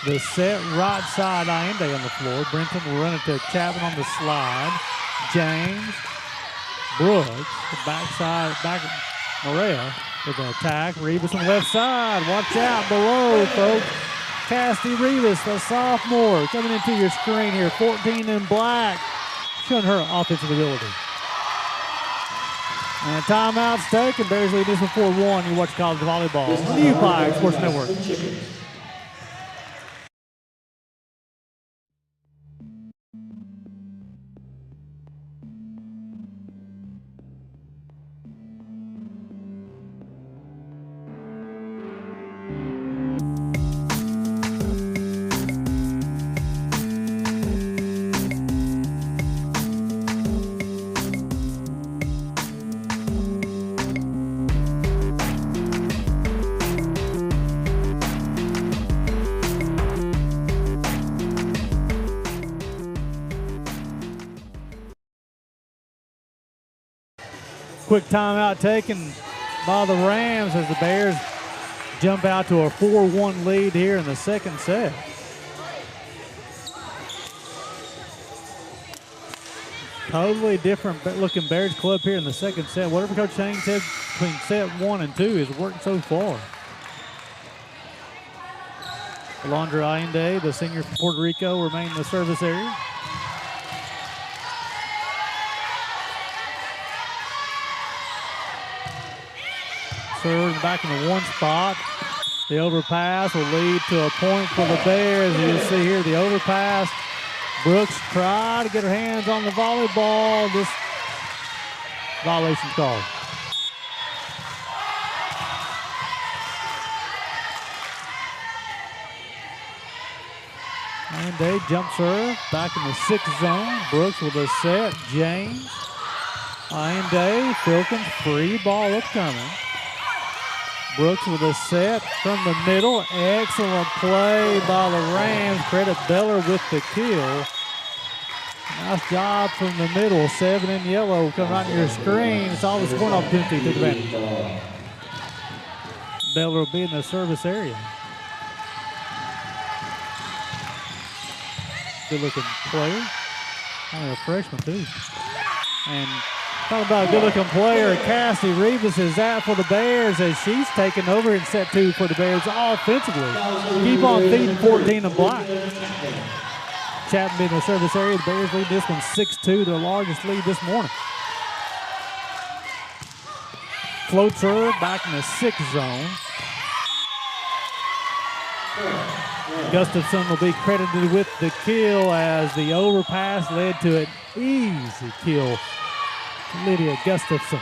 the set right side, Allende on the floor. Brenton will run it to Chapman on the slide. James, Brooks, the backside, Morea with an attack. Rivas on the left side. Watch out below, folks. Cassidy Rivas, the sophomore, coming into your screen here. 14 in black, showing her offensive ability. And timeout's taken. Bears lead this one 4-1. You watch college volleyball on the UPIKE Sports Network. Quick timeout taken by the Rams as the Bears jump out to a 4-1 lead here in the second set. Totally different looking Bears club here in the second set. Whatever Coach Shane said between set 1 and 2 is working so far. Alondra Allende, the senior from Puerto Rico, remain in the service area. Serve back in the 1 spot. The overpass will lead to a point for the Bears. You see here the overpass. Brooks tried to get her hands on the volleyball. This violation called. And they jump serve back in the 6th zone. Brooks with a set. James. Allende, Filkins, free ball upcoming. Brooks with a set from the middle. Excellent play by the Rams. Credit Beller with the kill. Nice job from the middle. 7 in yellow coming out on your screen. It's all the scoring opportunity to the advantage. Beller will be in the service area. Good looking player. Only a freshman too. And talk about a good-looking player. Cassie Rivas is that for the Bears as she's taken over in set 2 for the Bears offensively. Keep on feeding 14 in black. Chapman in the service area. The Bears lead this one 6-2, their largest lead this morning. Float serve back in the 6th zone. Gustafson will be credited with the kill as the overpass led to an easy kill. Lydia Gustafson.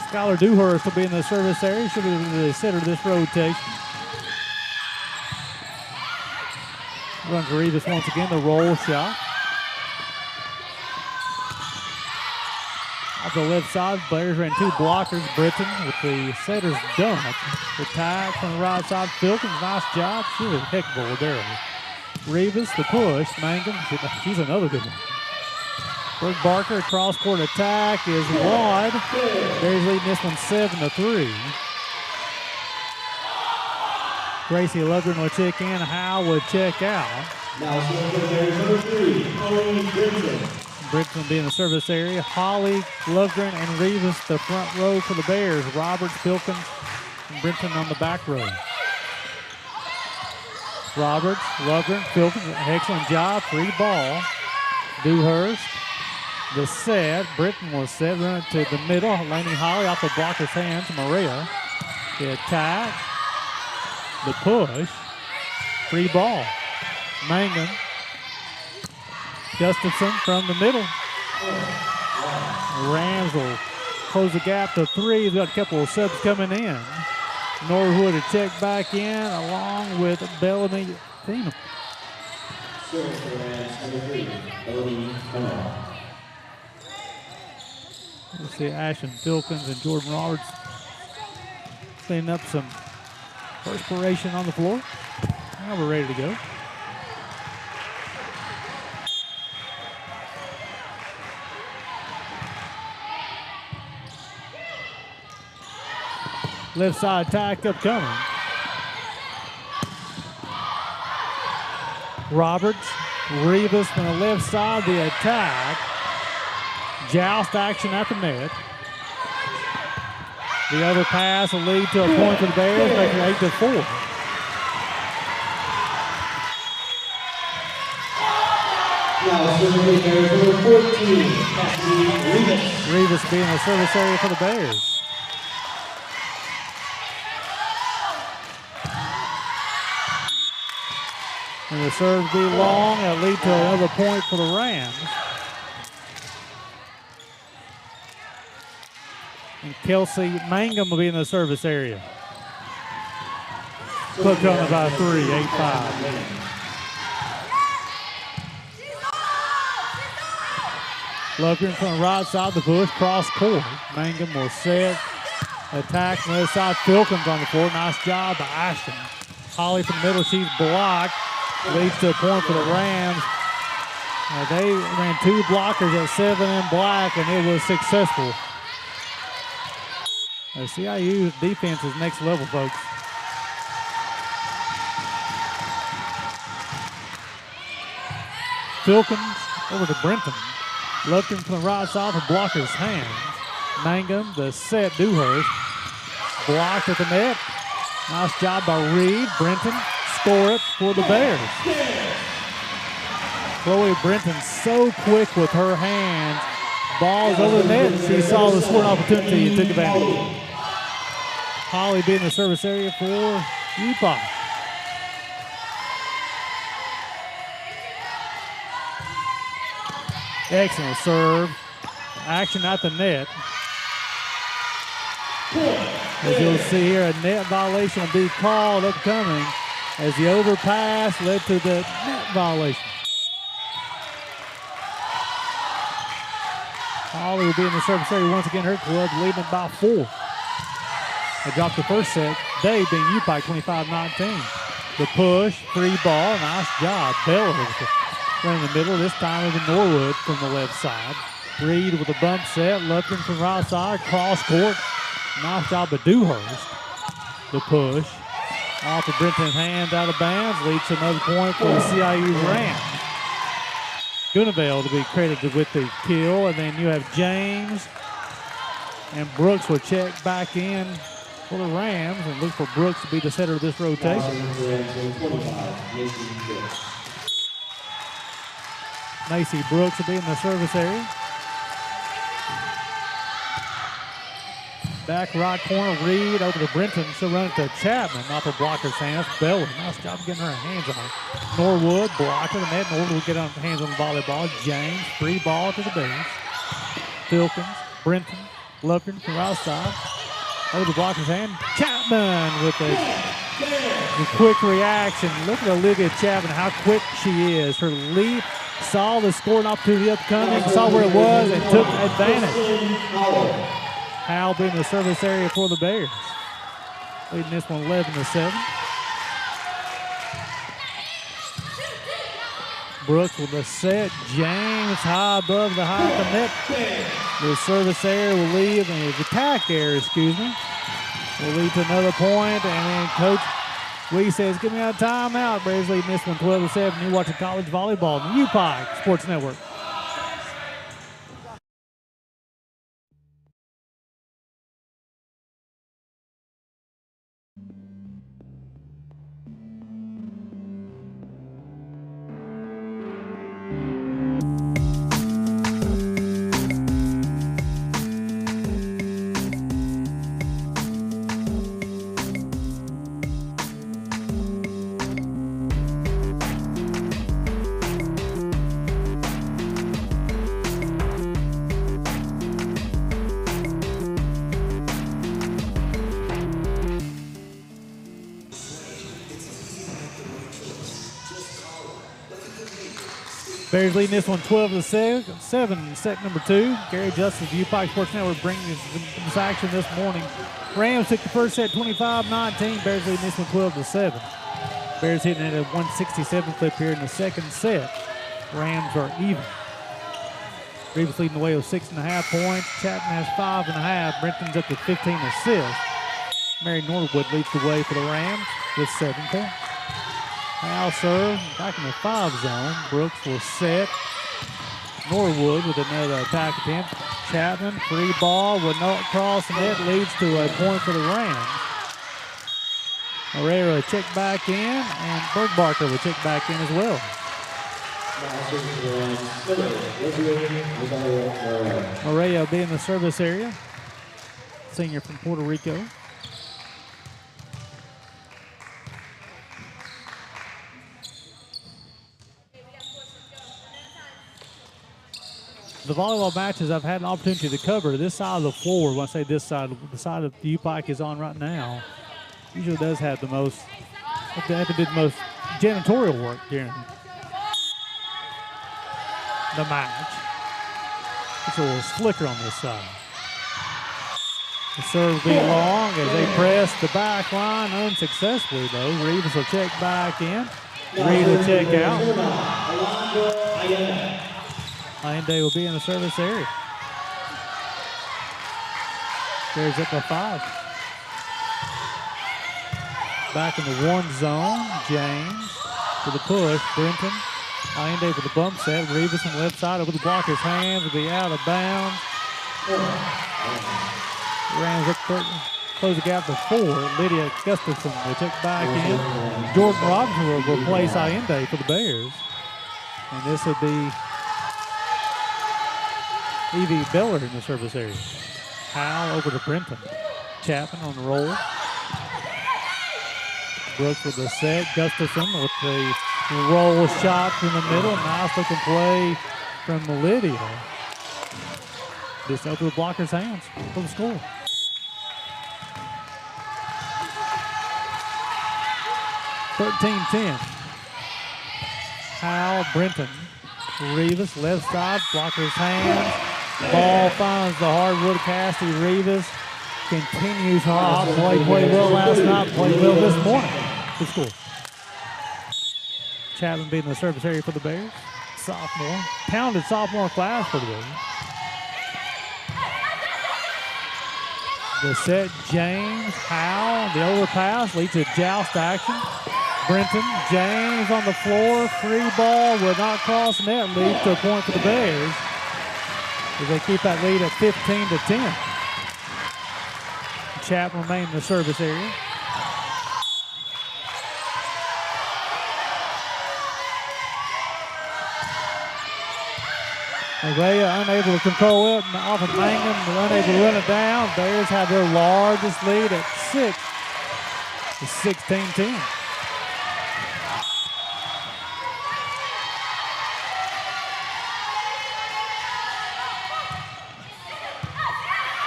Skylar Dewhurst will be in the service area. She'll be the center of this rotation. Run to Rivas once again, the roll shot. Off the left side, Bears ran 2 blockers. Britton with the setter's dump. The tag from the right side. Filkins, nice job. She was a heck of a there. Rivas, the push. Mangum, she's another good one. Brooke Barker, cross-court attack is wide. Bears leading this one 7-3. Gracie Lugren will check in. Howe would check out. Now scoring for the Bears, number 3, Holly Brinton. Brinton will be in the service area. Holly, Lugren, and Rivas the front row for the Bears. Roberts, Filkins, and Brinton on the back row. Roberts, Lugren, Filkins, excellent job. Free ball. Dewhurst. The set. Brinton will set, run it to the middle. Laney Holly off the blocker's hands. Maria. The attack. The push. Free ball. Mangum. Gustafson from the middle. Rams will close the gap to 3. They've got a couple of subs coming in. Norwood to check back in along with Bellamy Keenum. Serving for the Rams, number 3, Bellamy Keenum. We'll see Ashton Filkins and Jordan Roberts cleaning up some perspiration on the floor. Now we're ready to go. Left side attack upcoming. Roberts, Rivas from the left side, the attack. Joust action at the net. The other pass will lead to a point for the Bears, making it 8-4. Now serving for the Bears, number 14, Cassidy Rivas. Rivas being the service area for the Bears. And the serve will be long. That'll lead to another point for the Rams. And Kelsey Mangum will be in the service area. Cook on about 3, 8-5. Lugren from the right side, the push, cross court. Mangum will set, attack from the other side. Filkins on the floor. Nice job by Ashton. Holly from the middle, she's blocked. Leads to a point for the Rams. They ran 2 blockers at 7 in black, and it was successful. The CIU defense is next level, folks. Filkins over to Brenton. Lufkin from the right side of blocker's hands. Mangum, the set, Dewhurst. Blocked at the net. Nice job by Reed. Brenton. Score it for the Bears. Chloe Brenton so quick with her hands. Ball's over the net. She saw the scoring opportunity and took advantage. Holly being in the service area for UPIKE. Excellent serve. Action at the net. As you'll see here, a net violation will be called upcoming as the overpass led to the net violation. Holly will be in the service area once again. Her club leading by 4. They dropped the first set. They being UPIKE 25-19. The push, free ball, nice job. Bellers in the middle. This time over Norwood from the left side. Reed with a bump set. Lupton from the right side. Cross court. Nice job of Dewhurst. The push. Off of Brenton's hands out of bounds. Leads to another point for the CIU Rams. Gunavale to be credited with the kill. And then you have James and Brooks will check back in for the Rams and look for Brooks to be the center of this rotation. Macy Brooks will be in the service area. Back right corner, Reed over to Brenton. She'll run it to Chapman off of blocker's hands. Bell, nice job getting her hands on it. Norwood, blocker the net. Norwood will get on hands on the volleyball. James, free ball to the base. Filkins, Brenton, Lupton from the right side. Over the blocker's hand. Chapman with a quick reaction. Look at Olivia Chapman, how quick she is. Her leap, saw the scoring opportunity upcoming, saw where it was, and took advantage. Howell being the service area for the Bears. Leading this one 11-7. Brooks with the set. James high above the height of the net. The service error will lead, and the attack error, excuse me, will lead to another point. And then Coach Lee says, give me a timeout. Bears leading this one 12-7. You're watching college volleyball on the UPIKE Sports Network. Bears leading this one 12-7, set number 2. Gary Justice, the UPIKE Sports Network, bringing this action this morning. Rams took the first set 25-19. Bears leading this one 12-7. Bears hitting at a 167 clip here in the second set. Rams are even. Reeves leading the way with 6.5 points. Chapman has 5.5. Brenton's up to 15 assists. Mary Norwood leads the way for the Rams with 7 points. Foul serve, back in the 5 zone. Brooks will set. Norwood with another attack attempt. Chapman, free ball, will not cross the net, leads to a point for the Rams. Herrera will check back in, and Bergbarker will check back in as well. Herrera will be in the service area. Senior from Puerto Rico. The volleyball matches I've had an opportunity to cover, this side of the floor, when I say this side, the side of the UPIKE is on right now, usually does have the most, they have to do the most janitorial work during the match. It's a little slicker on this side. The serve will be long as they press the back line unsuccessfully though. Reeves will check back in. Reed will check out. Allende will be in the service area. Bears up to 5. Back in the 1 zone. James for the push. Brenton. Allende for the bump set. Rivas on the left side over the blocker's hands will be out of bounds. Rams up close the gap to 4. Lydia Gustafson will check back in. Jordan Robinson will replace Allende for the Bears. And this would be Evie Beller in the service area. Howell over to Brenton. Chapman on the roll. Brooks with the set. Gustafson with the roll shot from the middle. Nice looking play from Lydia. Just over the blocker's hands for the score. (13-10). Howell, Brenton. Rivas, left side, blocker's hands. Ball finds the hardwood. Cassie Rivas continues hard. Played well last night, played well this morning. Good score. Chapman being in the service area for the Bears. Sophomore. Talented sophomore class for the Bears. The set, James, Howell, the overpass leads to joust action. Brenton, James on the floor, free ball, will not cross net, leads to a point for the Bears as they keep that lead at 15-10. Chapman remains in the service area. Araya unable to control it, and off of Mangum, unable to run it down. Bears have their largest lead at 6. It's 16-10.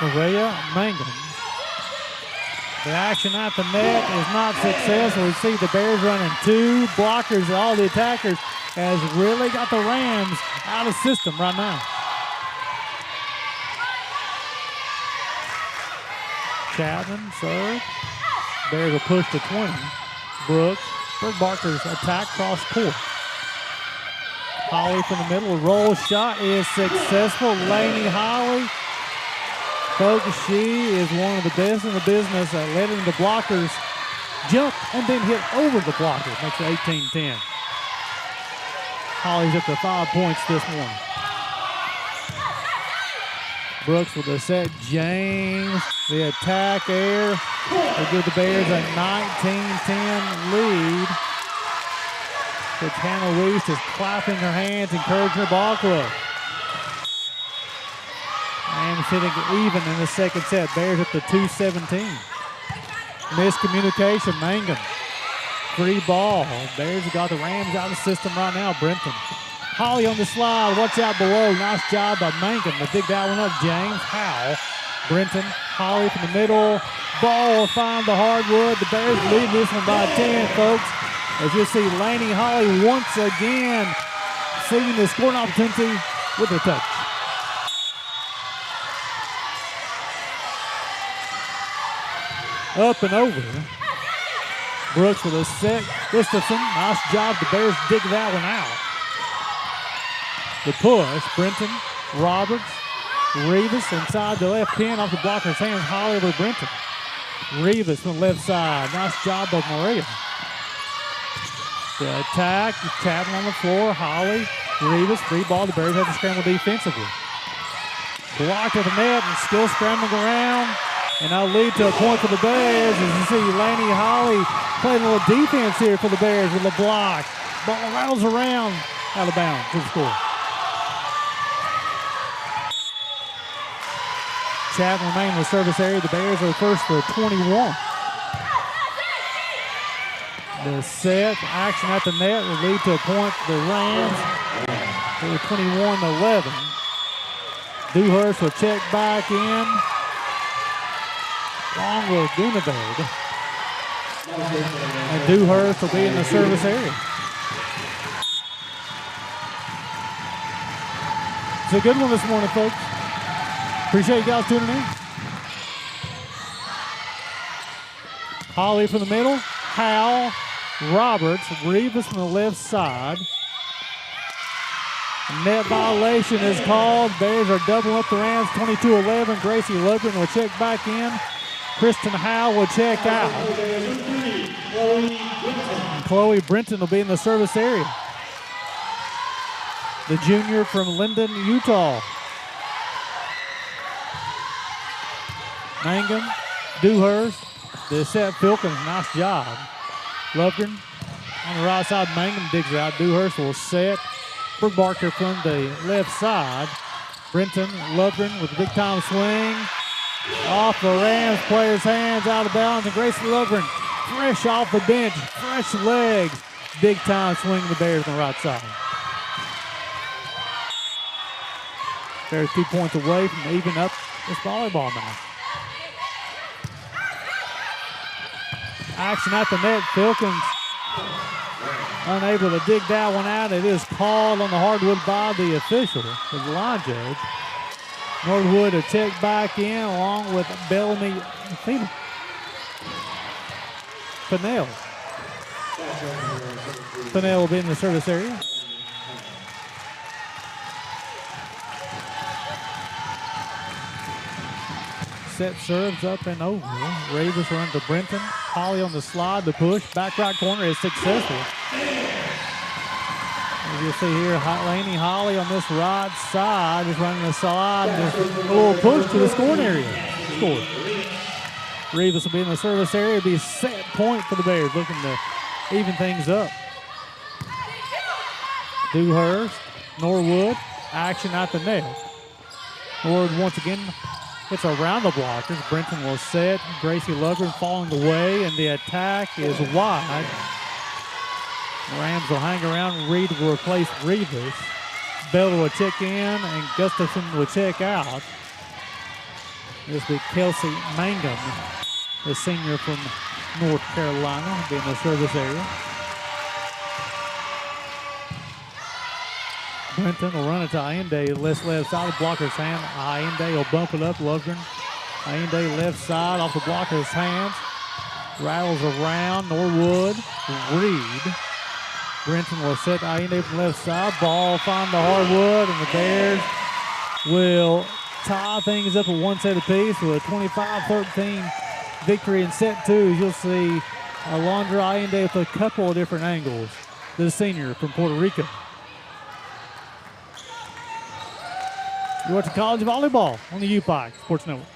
Araya, Mangum. The action at the net is not successful. We see the Bears running 2 blockers. All the attackers has really got the Rams out of system right now. Chapman, serve. Bears will push to 20. Brooks, Barker's attack cross court. Holly from the middle. Roll shot is successful. Laney Holly. Folks, she is one of the best in the business at letting the blockers jump and then hit over the blockers. Makes it 18-10. Holly's up to 5 points this morning. Brooks with the set. James, the attack air. They give the Bears a 19-10 lead. But Hannah Reese is clapping her hands, encouraging her ball club. And sitting even in the second set. Bears up to 2-17. Miscommunication, Mangum. Free ball. Bears have got the Rams out of the system right now. Brenton. Holly on the slide. Watch out below. Nice job by Mangum to dig that one up. James Howell. Brenton. Holly from the middle. Ball will find the hardwood. The Bears lead this one by 10, folks. As you see, Laney Holly once again seeing the scoring opportunity with a touch. Up and over. Brooks with a set. Gustafson, nice job. The Bears dig that one out. The push, Brenton, Roberts, Rivas inside the left pin off the blocker's hands. Holly over Brenton. Rivas from the left side. Nice job of Maria. The attack, Chapman on the floor. Holly, Rivas, free ball. The Bears have to scramble defensively. Blocked at the net and still scrambling around. And that'll lead to a point for the Bears. As you see, Laney Holly playing a little defense here for the Bears with a block. Ball rattles around out of bounds to the score. Chapman remains in the service area. The Bears are first for 21. The set, action at the net will lead to a point for the Rams. They're 21-11. Dewhurst will check back in. Long with Guneveld. And Dewhurst will be in the service area. It's a good one this morning, folks. Appreciate you guys tuning in. Holly from the middle. Howell, Roberts, Rivas from the left side. Net violation is called. Bears are doubling up the Rams, 22-11. Gracie Lubgren will check back in. Kristen Howell will check out. And Chloe Brenton will be in the service area. The junior from Linden, Utah. Mangum, Dewhurst, the set Filkins, nice job. Lubgren on the right side, Mangum digs it out. Dewhurst will set. Brooke Barker from the left side. Brenton, Lubgren with a big time swing. Off the Rams player's hands, out of bounds, and Gracie Lubgren fresh off the bench, fresh legs. Big time swing the Bears on the right side. Bears 2 points away from even up this volleyball match. Action at the net. Filkins unable to dig that one out. It is called on the hardwood by the official, the line judge. Norwood to check back in along with Bellamy Fennell. Fennell will be in the service area. Set serves up and over. Ravens run to Brenton. Holly on the slide, the push. Back right corner is successful. As you'll see here, Laney Holly on this right side is running the side. Just a little push to the scoring area. Score. Rivas will be in the service area. It'll be a set point for the Bears, looking to even things up. Dewhurst, Norwood, action at the net. Norwood once again gets around the blockers. Brenton will set. Gracie Lubgren falling away, and the attack is wide. The Rams will hang around. Reed will replace Rivas. Bell will check in, and Gustafson will check out. This will be Kelsey Mangum, the senior from North Carolina, will be in the service area. Brenton will run it to Allende, left side of the blocker's hand. Allende will bump it up, Lubgren. Allende left side off the blocker's hands. Rattles around, Norwood, Reed. Brenton will set Allende from the left side. Ball find the hardwood, and the Bears will tie things up at one set apiece with a 25-13 victory in set two. You'll see Alondra Allende with a couple of different angles. The senior from Puerto Rico. You're watching college volleyball on the UPIKE Sports Network.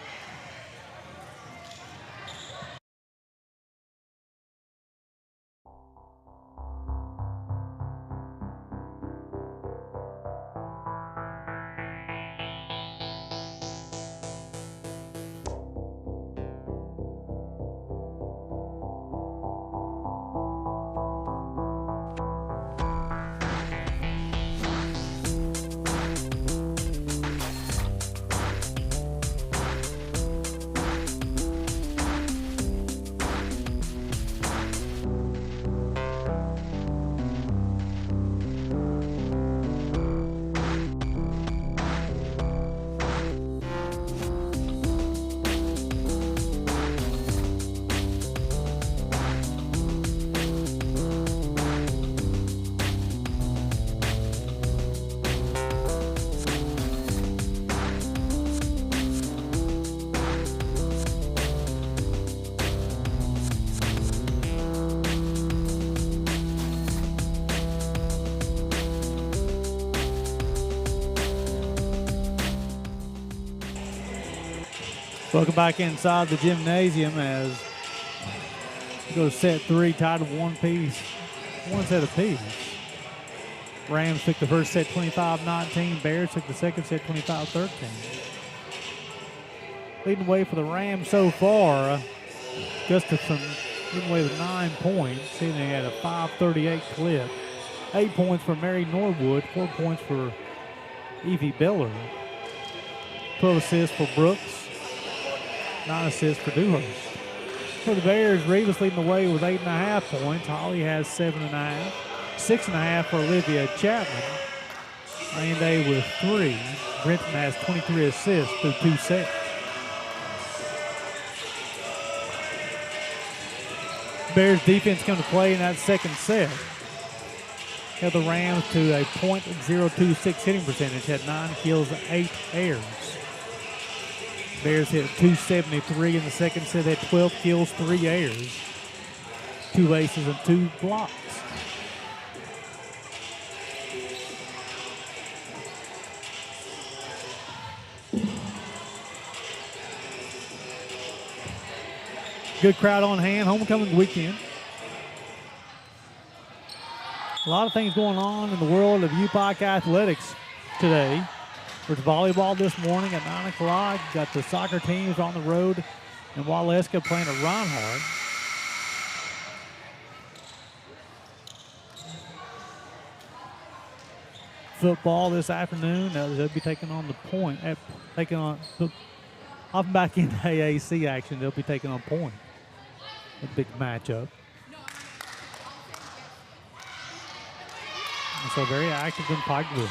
Welcome back inside the gymnasium as we go to set three, tied at one set apiece. Rams took the first set 25-19. Bears took the second set 25-13. Leading the way for the Rams so far, Gustafson leading the way with 9 points, sitting at a 5:38 clip. 8 points for Mary Norwood, 4 points for Evie Biller. 12 assists for Brooks. 9 assists for Dewhurst. For the Bears, Rivas leading the way with 8.5 points. Holly has 7.5. 6.5 for Olivia Chapman. Allende with 3. Brenton has 23 assists through 2 sets. Bears defense come to play in that second set. Held the Rams to a .026 hitting percentage. Had 9 kills, 8 errors. Bears hit 273 in the second set, had 12 kills, 3 errors, 2 aces, and 2 blocks. Good crowd on hand, homecoming weekend. A lot of things going on in the world of UPIKE athletics today. There's volleyball this morning at 9 o'clock. Got the soccer teams on the road in Waleska playing at Reinhardt. Football this afternoon. They'll be taking on the point. Off back in AAC action, they'll be taking on point. A big matchup. And so very active in Pikeville.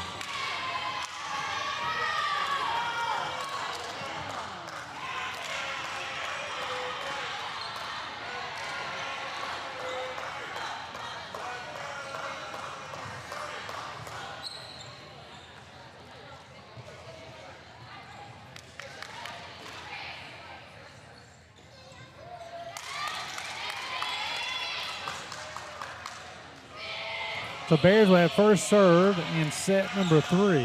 So Bears will have first serve in set number 3.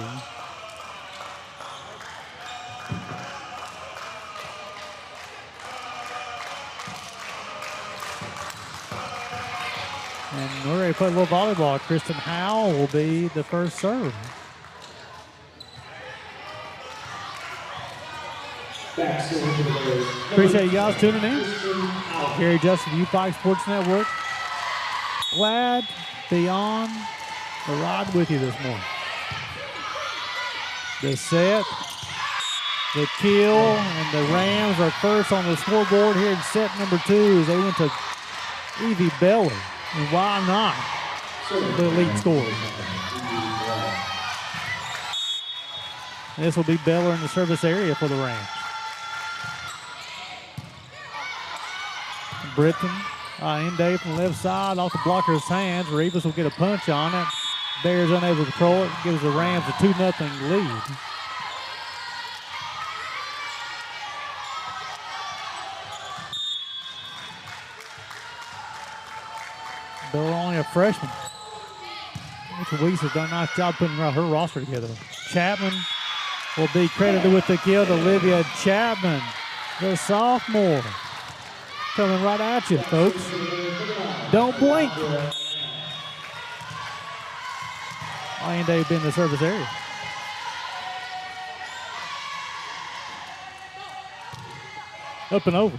And we're ready to play a little volleyball. Kristen Howell will be the first serve. Appreciate you guys tuning in. Gary Justin, UPIKE Sports Network. Glad to be on the ride with you this morning. The set, the kill, and the Rams are first on the scoreboard here in set number 2 as they went to Evie Beller. And why not? The lead scorer. This will be Beller in the service area for the Rams. Britton, Inde from the left side off the blocker's hands. Rivas will get a punch on it. Bears unable to control it. Gives the Rams a 2-0 lead. Bill only a freshman. Weiss has done a nice job putting her roster together. Chapman will be credited with the kill to Olivia Chapman, the sophomore. Coming right at you, folks. Don't blink. Inde be in the service area. Up and over.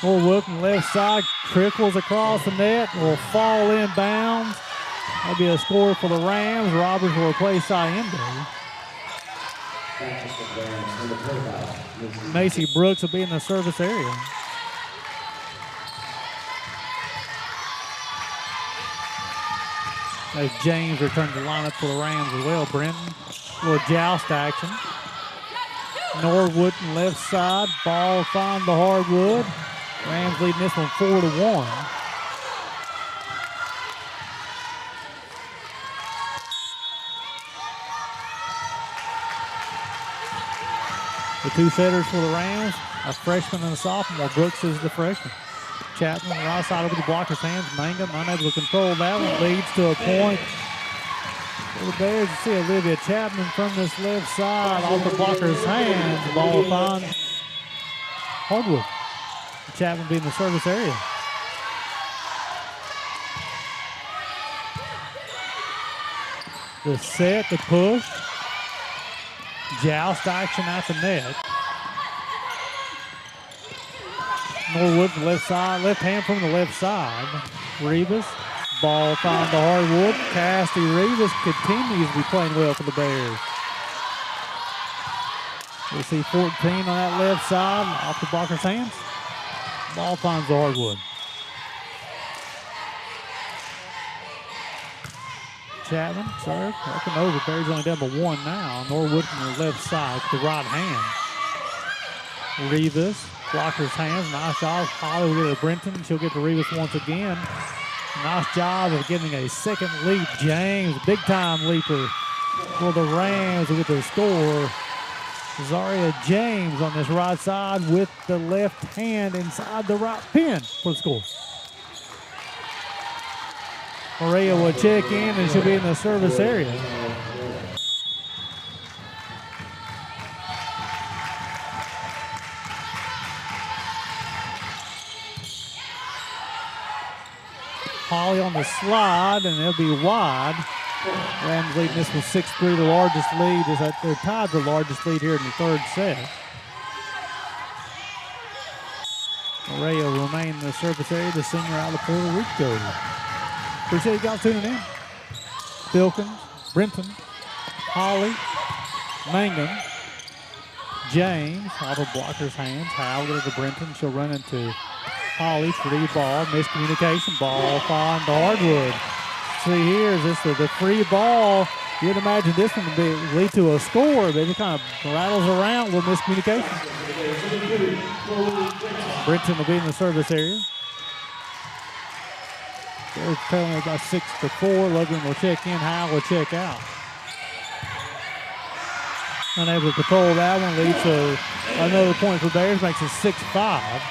Norwood from the left side trickles across the net, will fall inbounds. That'll be a score for the Rams. Roberts will replace Inde. Macy Brooks will be in the service area. As James returns to line up for the Rams as well. Brenton, a little joust action. Norwood from left side, ball finds the hardwood. Rams leading this one 4-1. The two setters for the Rams, a freshman and a sophomore. Brooks is the freshman. Chapman, right side over the blocker's hands. Mangum unable to control that one. Leads to a point for the Bears. You see Olivia Chapman from this left side off the blocker's hands. The ball finds hardwood. Chapman being in the service area. The set, the push. Joust action at the net. Norwood from the left side, left hand from the left side. Rivas, ball finds the hardwood. Cassie Rivas continues to be playing well for the Bears. We see 14 on that left side, off the blocker's hands. Ball finds the hardwood. Chapman, serve, up and over. Bears only down to 1 now. Norwood from the left side with the right hand. Rivas, blocker's hands, nice job. Holly will get to Brenton. She'll get to Rivas once again. Nice job of getting a second leap. James, big time leaper for the Rams with the score. Zaria James on this right side with the left hand inside the right pin for the score. Maria will check in and she'll be in the service area. Holly on the slide, and it'll be wide. Rams leading this with 6-3. The largest lead is that they're tied for the largest lead here in the third set. Maria will remain in the service area, the senior out of Puerto Rico. Appreciate you guys tuning in. Filkins, Brenton, Holly, Mangum, James, all the blockers' hands. Howell get it to Brenton. She'll run into Holly, free ball, miscommunication, ball find the hardwood. See here, is this the free ball? You'd imagine this one would lead to a score, but it kind of rattles around with miscommunication. Brenton will be in the service area. They're trailing about 6-4. Logan will check in, Howell will check out. Unable to control that one, leads to another point for Bears, makes it 6-5.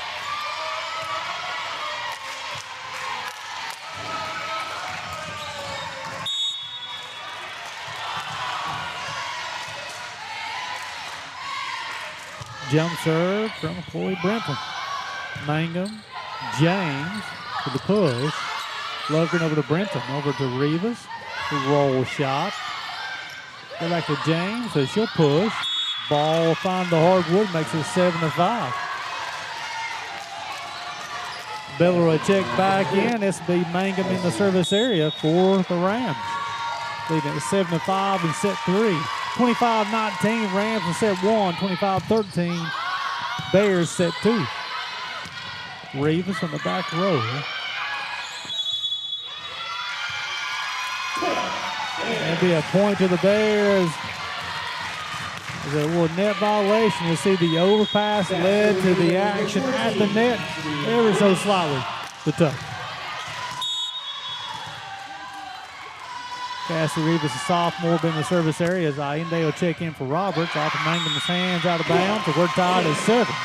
Jump serve from Chloe Brenton. Mangum, James with the push. Lugren over to Brenton, over to Rivas. The roll shot. Go back to James, so she'll push. Ball will find the hardwood, makes it 7-5. Beller will check back in. This will be Mangum in the service area for the Rams. Leading at 7-5 in set 3. 25-19, Rams in set 1. 25-13, Bears set 2. Rivas on the back row. That'll be a point to the Bears. There's a little net violation. You'll see the overpass led to the action at the net ever so slightly. The touch. Cassie Rivas, a sophomore, been in the service area as Allende will check in for Roberts. Off of Mangum's hands, out of bounds. So we're tied at 7.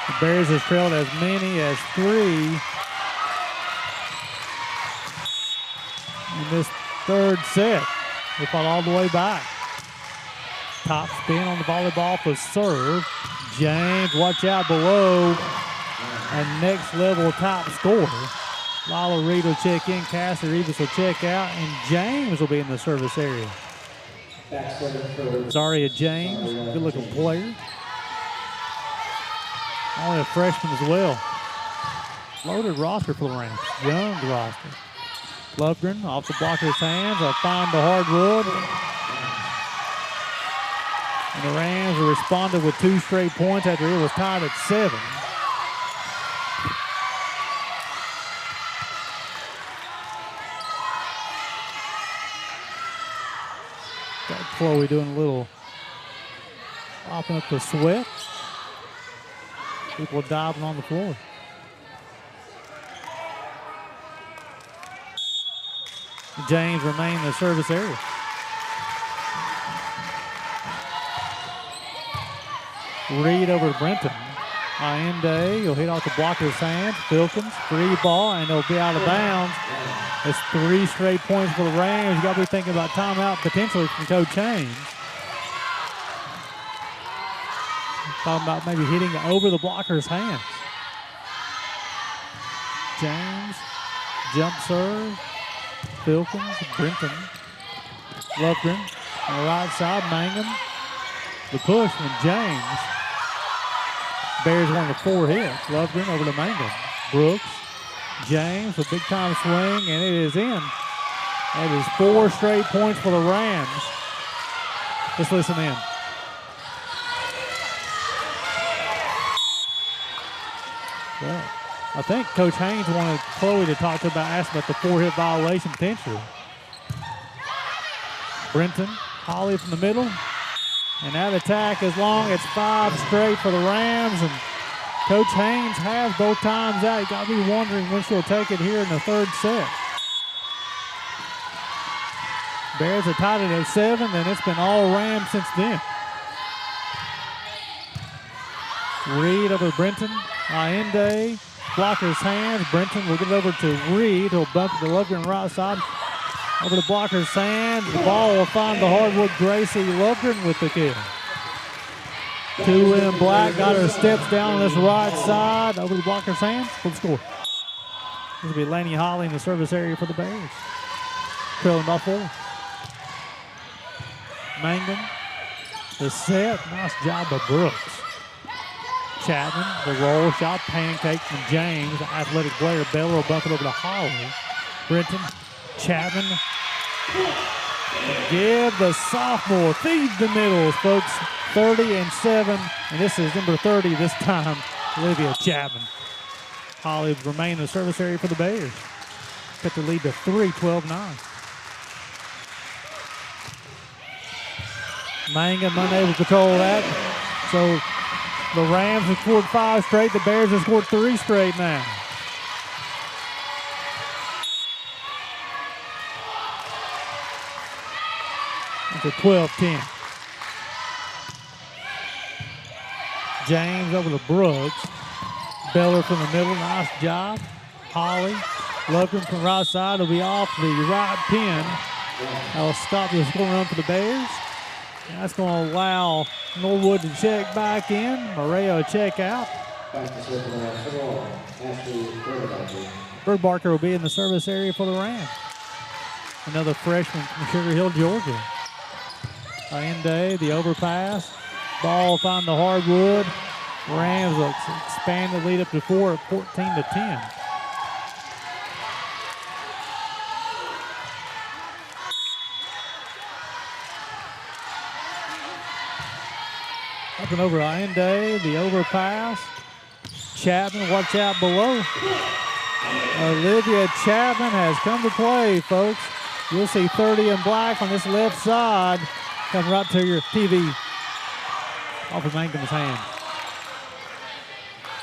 The Bears have trailed as many as 3 in this third set. They fought all the way back. Top spin on the volleyball for serve. James, watch out below. A next level top scorer. Lila Reed will check in, Cassie Rivas will check out, and James will be in the service area. Zaria James, good looking player. Only a freshman as well. Loaded roster for the Rams, young roster. Lofgren off the blocker's hands, will find the hardwood. And the Rams responded with 2 straight points after it was tied at 7. Chloe doing a little popping up the sweat. People diving on the floor. James remain in the service area. Reed over to Brenton. Allende, he'll hit off the blocker's hands. Filkins, free ball, and it'll be out of bounds. It's 3 straight points for the Rams. You got to be thinking about timeout potentially from Coach Haynes. Talking about maybe hitting over the blocker's hands. James, jump serve. Filkins, Brenton, Lofgren on the right side. Mangum, the push from James. Bears one of the 4 hits. Lofgren over to Mangum. Brooks, James, a big time swing, and it is in. That is 4 straight points for the Rams. Just listen in. Well, I think Coach Haynes wanted Chloe to talk to about, ask about the 4-hit violation potential. Brenton, Holly from the middle. And that attack is long. It's 5 straight for the Rams. And Coach Haynes has both times out. You got to be wondering when she'll take it here in the third set. Bears are tied at 7, and it's been all Rams since then. Reed over Brenton. Allende, blocker's hands. Brenton will get it over to Reed. He'll bump the Lofgren right side. Over the blocker's hands. The ball will find the hardwood. Gracie Lofgren with the kill. 2 in black. Got her steps down on this right side. Over the blocker's hands for the score. This will be Laney Holly in the service area for the Bears. Trailing by 4. Mangum. The set. Nice job by Brooks. Chapman. The roll shot. Pancake from James. Athletic player. Beller will bump it over to Holly. Brenton. Chapman. Give the sophomore. Feed the middles, folks. 30-7. And this is number 30 this time. Olivia Chapman. Holly will remain in the service area for the Bears. Cut the lead to 3, 12-9. Mangum unable to control that. So the Rams have scored 5 straight. The Bears have scored 3 straight now. It's a 12-10. James over to Brooks. Beller from the middle. Nice job. Holly. Lofgren from the right side will be off the right pin. That'll stop the score run for the Bears. That's going to allow Norwood to check back in. Maria will check out. Bergbarker will be in the service area for the Rams. Another freshman from Sugar Hill, Georgia. Allende, the overpass. Ball will find the hardwood. Rams will expand the lead up to 4 at 14-10. Up and over Allende, the overpass. Chapman, watch out below. Olivia Chapman has come to play, folks. You'll see 30 in black on this left side. Come right to your TV off of Mangum's hand.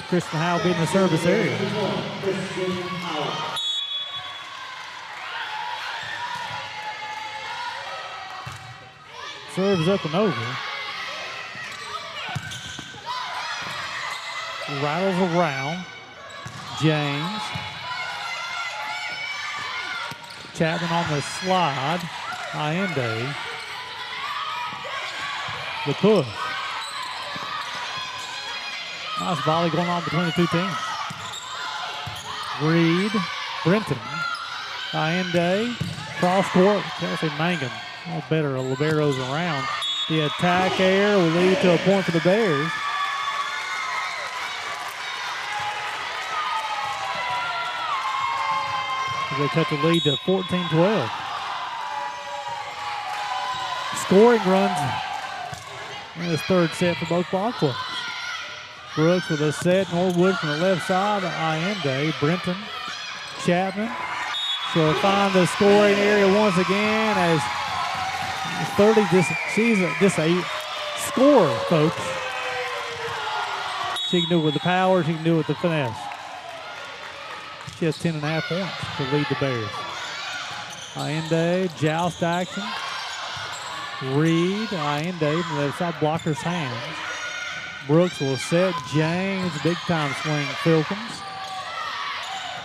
Kristen Howell being in the service area. Serves up and over. Rattles around. James. Chapman on the slide. Allende. The push. Nice volley going on between the two teams. Reed, Brenton, Allende, cross court, Kelsey Mangum. All better, liberos around. The attack air will lead to a point for the Bears. They cut the lead to 14-12. Scoring runs in this third set for both ball clubs. Brooks with a set, Norwood from the left side, Allende, Brenton, Chapman. She'll find the scoring area once again as 30, she's just a scorer, folks. She can do it with the power, she can do it with the finesse. She has 10.5 points to lead the Bears. Allende, joust action. Reed, Allende from the left side, blocker's hands. Brooks will set. James, big time swing, Filkins.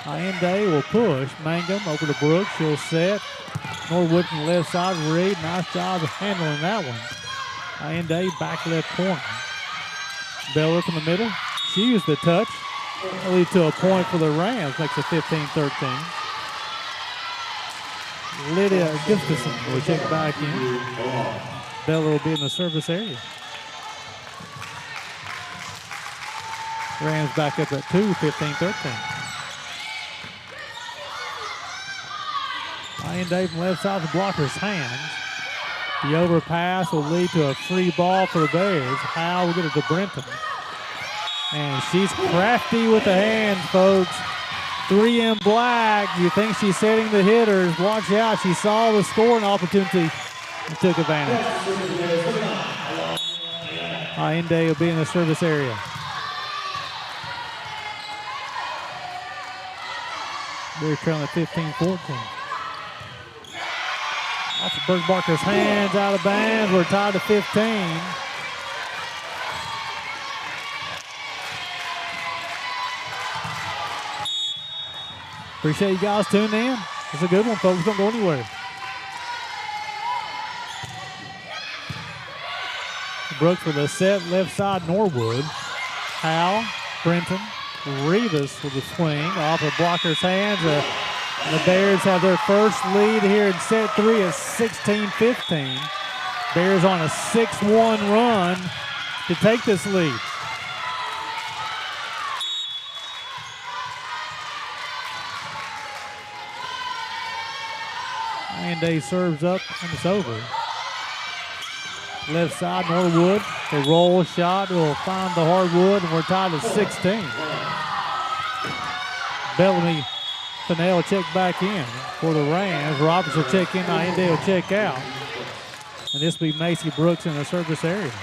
Allende will push. Mangum over to Brooks. She'll set. Norwood from the left side. Reed, nice job of handling that one. Allende back left corner. Beller from the middle. She used the touch. Lead to a point for the Rams. Makes it 15-13. Lydia Gustafson will check back in. Beller will be in the service area. Rams back up at 2, 15-13. Allende from left side of the blocker's hands. The overpass will lead to a free ball for the Bears. Howe will get it to Brenton. And she's crafty with the hands, folks. 3 in black. You think she's setting the hitters. Watch out. She saw the scoring opportunity and took advantage. Allende will be in the service area. They're trailing at 15-14. Off of Berg Barker's hands, out of bounds. We're tied to 15. Appreciate you guys tuning in. It's a good one, folks. Don't go anywhere. Brooks with a set left side, Norwood. Howe, Brenton, Rivas with a swing off of Blocker's hands. The Bears have their first lead here in set 3 at 16-15. Bears on a 6-1 run to take this lead. Allende serves up and it's over. Left side, Norwood. The roll shot will find the hardwood, and we're tied at 16. Bellamy Fennell will check back in for the Rams. Roberts will check in. Allende will check out. And this will be Macy Brooks in the service area.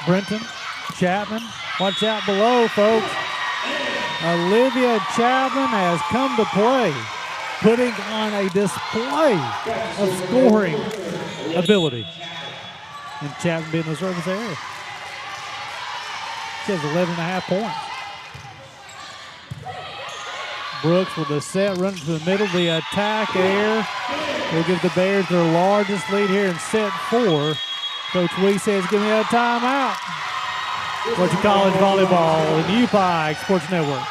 Brenton, Chapman. Watch out below, folks. Olivia Chapman has come to play, putting on a display of scoring ability. And Chapman being in the service area. She has 11.5 points. Brooks with the set, running to the middle. The attack air will give the Bears their largest lead here in set 4. Coach Wee says, give me a timeout. Georgia College Volleyball and UPIKE Sports Network.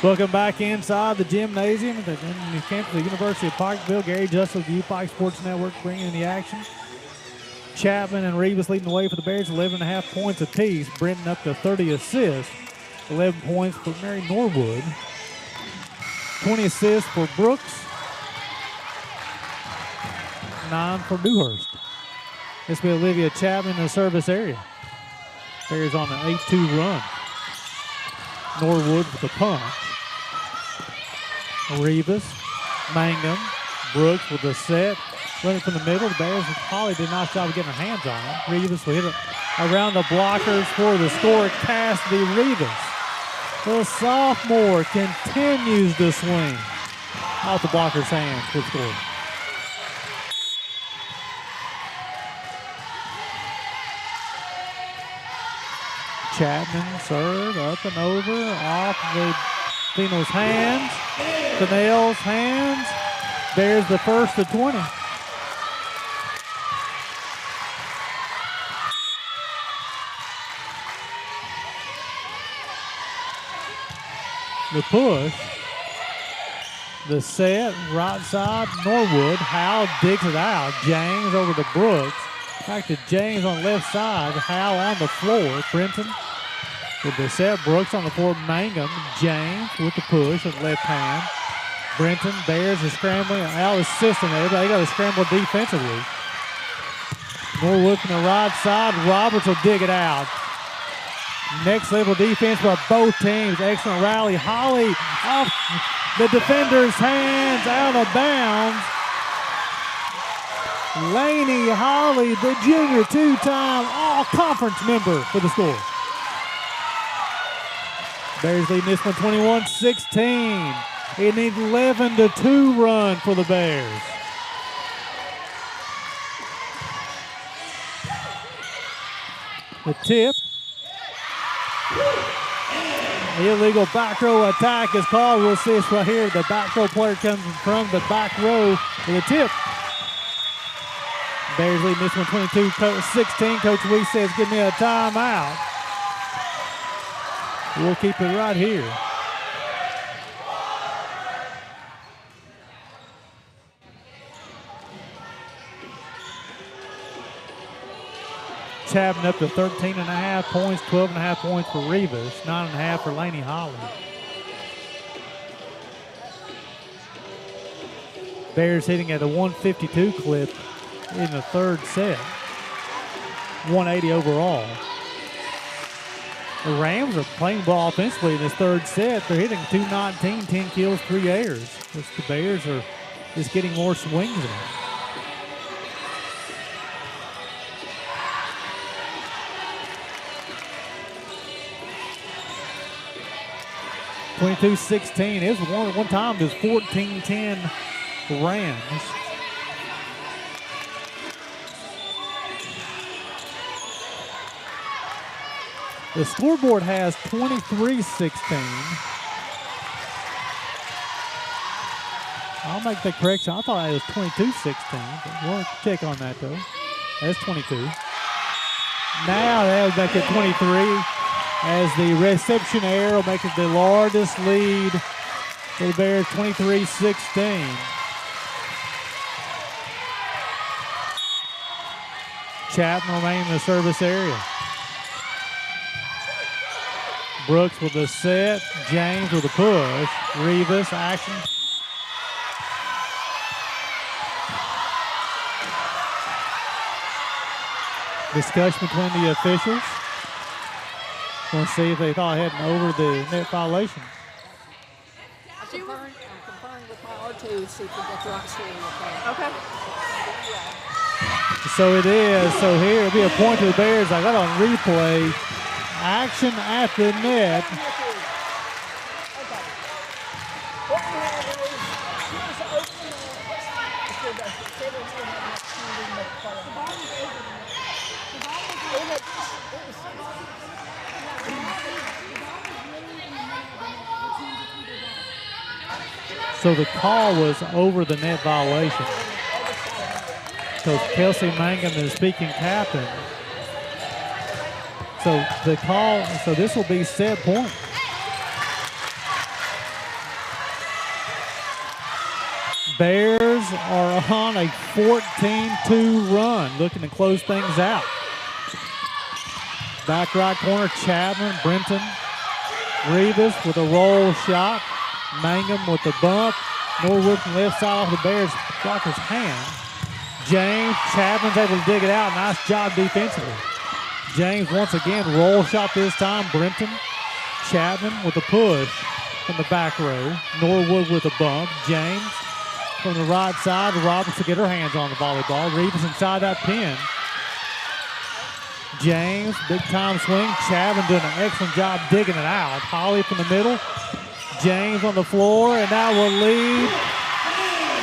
Welcome back inside the gymnasium at the campus of the University of Pikeville. Gary Justice of the UPIKE Sports Network bringing in the action. Chapman and Rivas leading the way for the Bears, 11.5 points apiece. Brenton up to 30 assists, 11 points for Mary Norwood, 20 assists for Brooks, 9 for Dewhurst. This will be Olivia Chapman in the service area. Bears on an 8-2 run. Norwood with the punch. Rivas, Mangum, Brooks with the set. Running from the middle. The Bears, Holly did a nice job of getting her hands on it. Rivas will hit it around the blockers for the score. Cassidy Rivas, the sophomore, continues to swing off the blocker's hands for the score. Chapman serve up and over off the Tino's hands. Canel's hands. Bears the first to 20. The push. The set, right side, Norwood. Howe digs it out. James over to Brooks. Back to James on the left side. Howe on the floor. Brenton with the set. Brooks on the floor. Mangum. James with the push with the left hand. Brenton, Bears are scrambling. Al is assisting there, but they got to scramble defensively. Norwood from the right side. Roberts will dig it out. Next level defense by both teams. Excellent rally. Holly off the defender's hands, out of bounds. Laney Holly, the junior two-time all-conference member for the score. Bears leading this one 21-16. An 11-2 run for the Bears. The tip. Illegal back row attack is called. We'll see this right here. The back row player comes from the back row with a tip. Bears leading this one 22-16. Coach Weiss says, give me a timeout. We'll keep it right here. Chapman up to 13.5 points, 12.5 points for Rivas, 9.5 for Laney Holly. Bears hitting at a 152 clip in the third set, 180 overall. The Rams are playing ball offensively in this third set. They're hitting 219, 10 kills, 3 errors. The Bears are just getting more swings in. 22-16. It was one time it was 14-10 Rams. The scoreboard has 23-16. I'll make the correction. I thought it was 22-16. But we'll check on that though. That's 22. Now that would make it 23. As the reception error will make it the largest lead for the Bears, 23-16. Chapman remaining in the service area. Brooks with the set, James with the push, Rivas action. Discussion between the officials. Want to see if they thought I had over the net violation. I'm conferring with my R2 to see if we get the right story. Okay. So it is. So here it'll be a point to the Bears. I got on replay. Action at the net. Okay. What we have is here's the opening. So the call was over the net violation. So Kelsey Mangum is speaking captain. So the call, so this will be set point. Bears are on a 14-2 run, looking to close things out. Back right corner, Chapman, Brenton, Rivas with a roll shot. Mangum with the bump. Norwood from left side off the Bears blocker's hand. James, Chapman's able to dig it out. Nice job defensively. James once again, roll shot this time. Brenton, Chapman with a push from the back row. Norwood with a bump. James from the right side. Roberts to get her hands on the volleyball. Rivas inside that pin. James, big time swing. Chapman doing an excellent job digging it out. Holly from the middle. James on the floor, and that will lead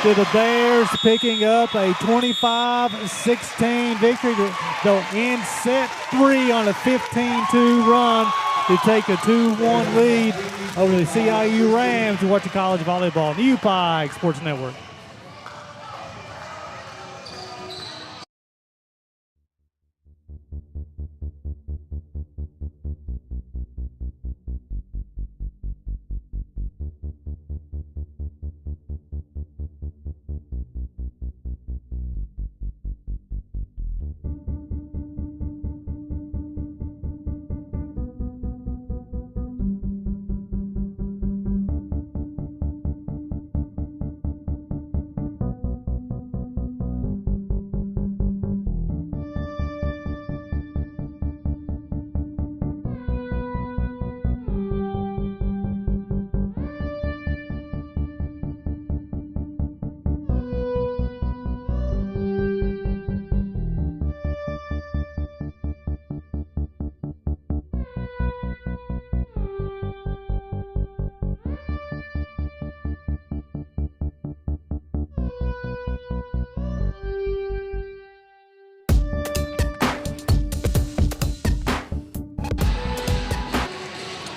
to the Bears picking up a 25-16 victory to go in set 3 on a 15-2 run to take a 2-1 lead over the CIU Rams. You're watching college volleyball on the UPIKE Sports Network.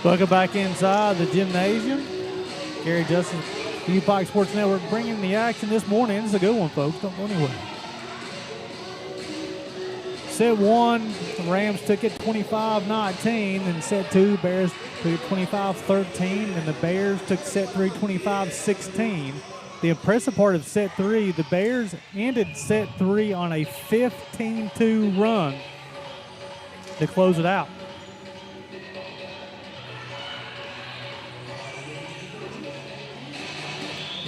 Welcome back inside the gymnasium. Gary Justice, the UPIKE Sports Network, bringing the action this morning. It's a good one, folks. Don't go anywhere. Set 1, the Rams took it 25-19. And set 2, Bears took it 25-13. And the Bears took set 3 25-16. The impressive part of set 3, the Bears ended set 3 on a 15-2 run to close it out.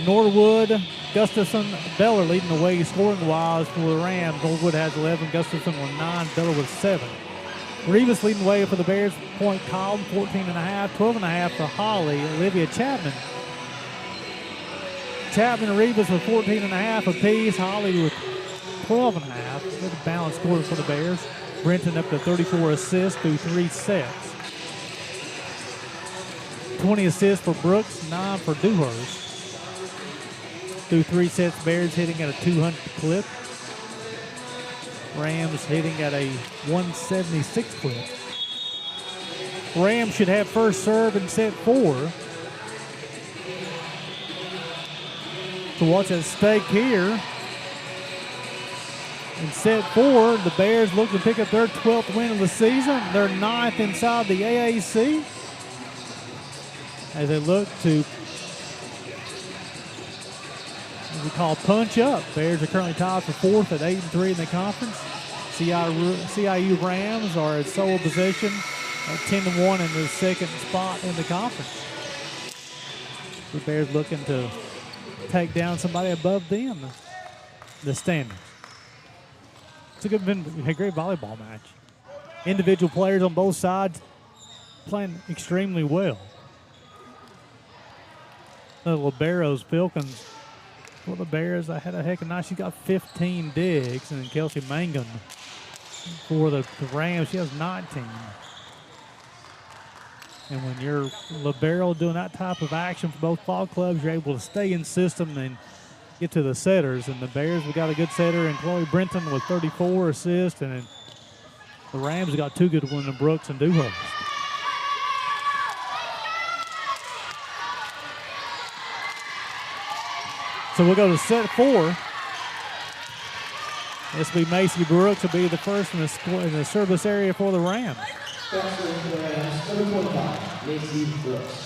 Norwood, Gustafson, Beller leading the way scoring-wise for the Rams. Norwood has 11, Gustafson with 9, Beller with 7. Rivas leading the way for the Bears. Point column, 14.5, 12.5 for Holly. Olivia Chapman. Chapman and Rivas with 14.5 apiece. Holly with 12.5. Good balanced score for the Bears. Brenton up to 34 assists through 3 sets. 20 assists for Brooks, 9 for Dewhurst. Through 3 sets, Bears hitting at a 200 clip. Rams hitting at a 176 clip. Rams should have first serve in set 4. So what's at stake here? In set 4, the Bears look to pick up their 12th win of the season. They're 9th inside the AAC. As they look to, we call punch up. Bears are currently tied for 4th at 8-3 in the conference. CIU Rams are at sole position at 10-1 in the second spot in the conference. The Bears looking to take down somebody above them, the standings. It's a great volleyball match. Individual players on both sides playing extremely well. The liberos, Filkins, for the Bears, I had a heck of a night. She got 15 digs, and then Kelsey Mangum for the Rams, she has 19. And when you're libero doing that type of action for both ball clubs, you're able to stay in system and get to the setters. And the Bears, we got a good setter in Chloe Brenton with 34 assists, and the Rams got 2 good ones in Brooks and Dewhurst. So we'll go to set 4. This will be Macy Brooks will be the first in the service area for the Rams.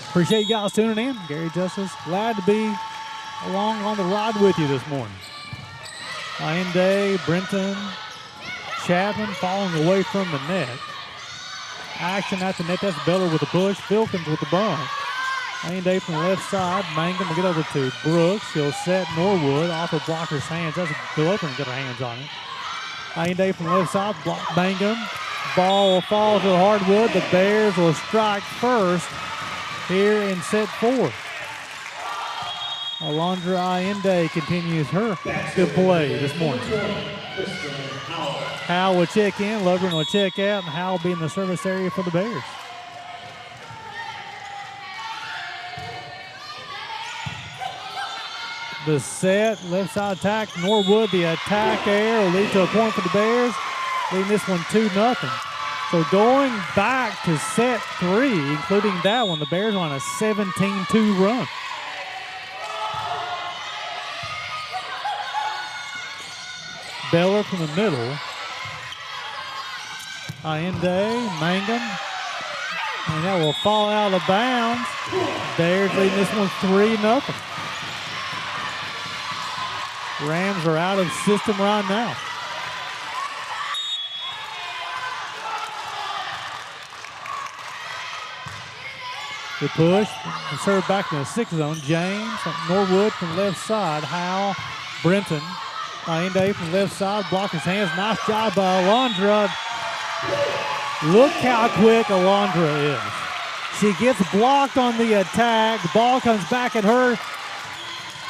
Appreciate you guys tuning in. Gary Justice, glad to be along on the ride with you this morning. Allende, Brenton, Chapman falling away from the net. Action at the net. That's Beller with the push. Filkins with the bump. Allende from the left side. Mangum will get over to Brooks. He'll set Norwood off of Blocker's hands. That's a good opening. Got her hands on it. Allende from the left side. Block Mangum. Ball will fall to the hardwood. The Bears will strike first here in set 4. Alondra Allende continues her good play this morning. Howell will check in, Lovren will check out, and Howell will be in the service area for the Bears. The set, left side attack, Norwood, the attack air will lead to a point for the Bears, leading this one 2-0. So going back to set 3, including that one, the Bears on a 17-2 run. Beller from the middle. Allende, Mangum. And that will fall out of bounds. Bears leading this one 3-0. Rams are out of system right now. The push, and serve back in the 6 zone. James, Norwood from the left side. Howell, Brenton. Allende from the left side, block his hands. Nice job by Alondra. Look how quick Alondra is. She gets blocked on the attack. The ball comes back at her.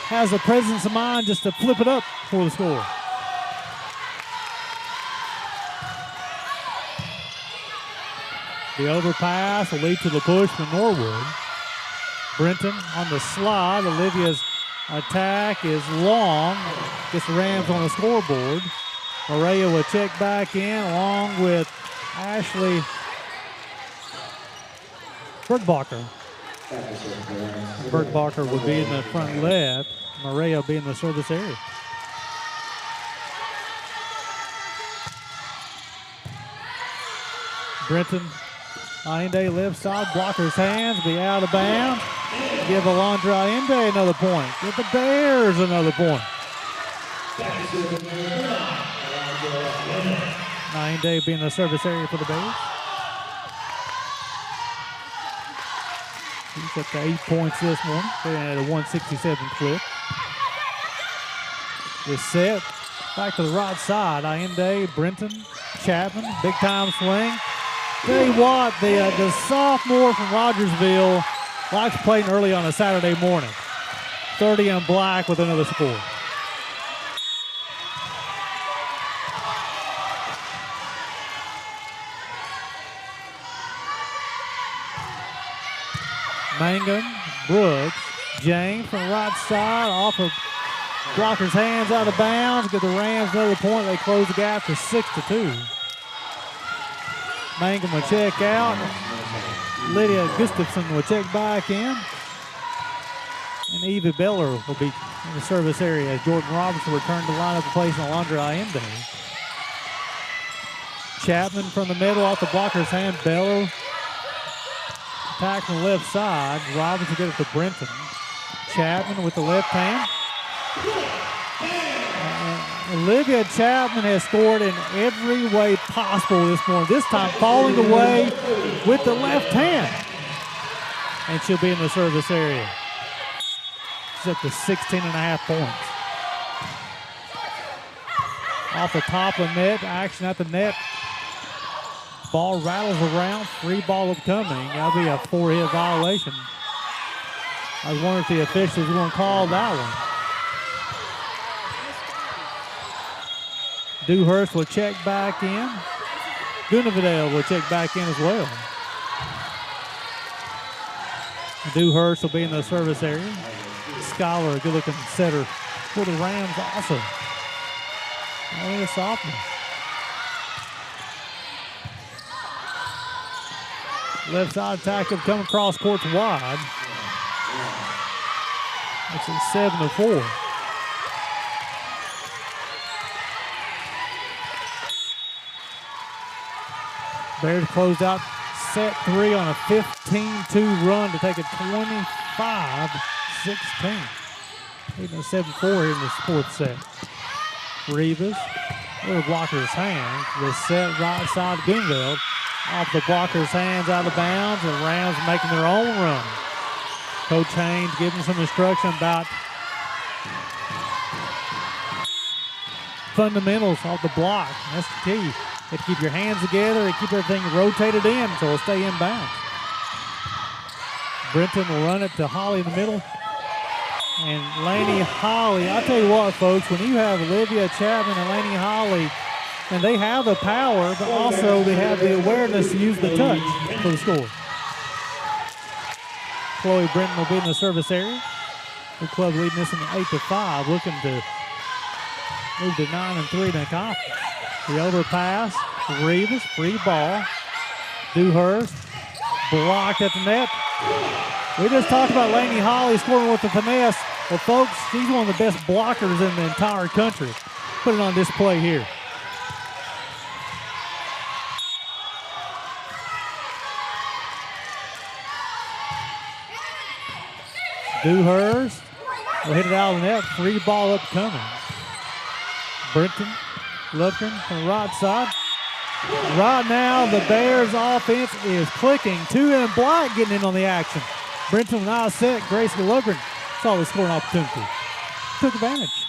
Has the presence of mind just to flip it up for the score. The overpass will lead to the push for Norwood. Brenton on the slide. Olivia's attack is long. Gets the Rams on the scoreboard. Maria will check back in along with Ashley Bergbacher. Bergbacher would be in the front left. Maria will be in the service area. Brenton, Allende left side, Blocker's hands, be out of bounds. Give Alondra Allende another point. Give the Bears another point. Allende being the service area for the Bears. He's up to 8 points this morning. They're at a 167 clip. The set back to the right side. Allende, Brenton, Chapman, big time swing. Tell you what, the sophomore from Rogersville likes playing early on a Saturday morning. 30 and black with another score. Mangum, Brooks, James from the right side, off of Blocker's hands, out of bounds. Give the Rams another point. They close the gap to 6-2. Mangum will check out. Lydia Gustafson will check back in. And Eva Beller will be in the service area as Jordan Robertson returned to line up to place on Alondra Allende. Chapman from the middle off the Blocker's hand. Beller attack from the left side. Robinson get it to Brenton. Chapman with the left hand. Olivia Chapman has scored in every way possible this morning. This time falling away with the left hand. And she'll be in the service area. She's up to 16.5 points. Off the top of the net, action at the net. Ball rattles around, free ball upcoming. That'll be a 4-hit violation. I was wondering if the officials were going to call that one. Dewhurst will check back in. Gunavadale will check back in as well. Dewhurst will be in the service area. Scholar, a good-looking setter for the Rams also. Only a sophomore. Left side attack will come across courts wide. It's a 7-4. Bears closed out set 3 on a 15-2 run to take a 25-16. Leading a 7-4 here in the fourth set. Rivas, little blocker's hands. The set right side of Gunveld. Off the blocker's hands, out of bounds, and Rams making their own run. Coach Haynes giving some instruction about fundamentals off the block. That's the key. You have to keep your hands together and keep everything rotated in so it'll stay in bounds. Brenton will run it to Holly in the middle. And Laney Holly, I'll tell you what, folks, when you have Olivia Chapman and Laney Holly, and they have the power, but also they have the awareness to use the touch for the score. Chloe Brenton will be in the service area. The club leading this one 8-5, looking to move to 9-3 in the conference. The overpass, Rivas, free ball. Dewhurst, blocked at the net. We just talked about Laney Holly scoring with the finesse. Well, folks, she's one of the best blockers in the entire country. Put it on display here. Dewhurst will hit it out of the net. Free ball upcoming. Brenton looking from the right side. Right now, the Bears offense is clicking. 2 in black getting in on the action. Brenton now set. Gracie Lugren saw the scoring opportunity. Took advantage.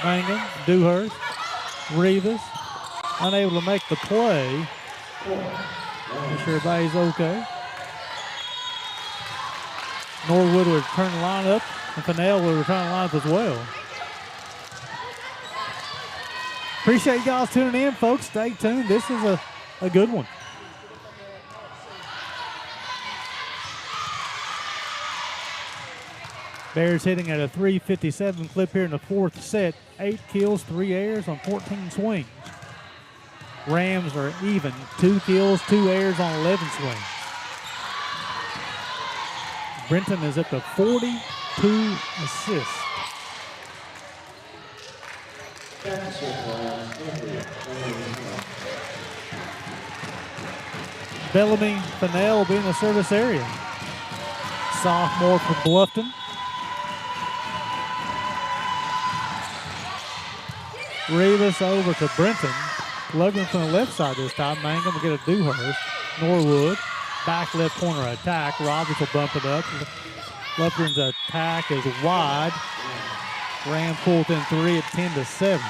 Mangum, Dewhurst, Rivas, unable to make the play. Make sure everybody's okay. Norwood will return the lineup, and Fennell will return the lineup as well. Appreciate you guys tuning in, folks. Stay tuned. This is a good one. Bears hitting at a 357 clip here in the fourth set. 8 kills, 3 airs on 14 swings. Rams are even. 2 kills, 2 airs on 11 swings. Brenton is up to 42 assists. Bellamy Fennell will be in the service area. Sophomore for Bluffton. Rivas over to Brenton. Lugman from the left side this time. Mangum will get a Dewhurst. Norwood, back left corner attack. Roberts will bump it up. Lufgren's attack is wide. Ram pulled in 3 at 10-7.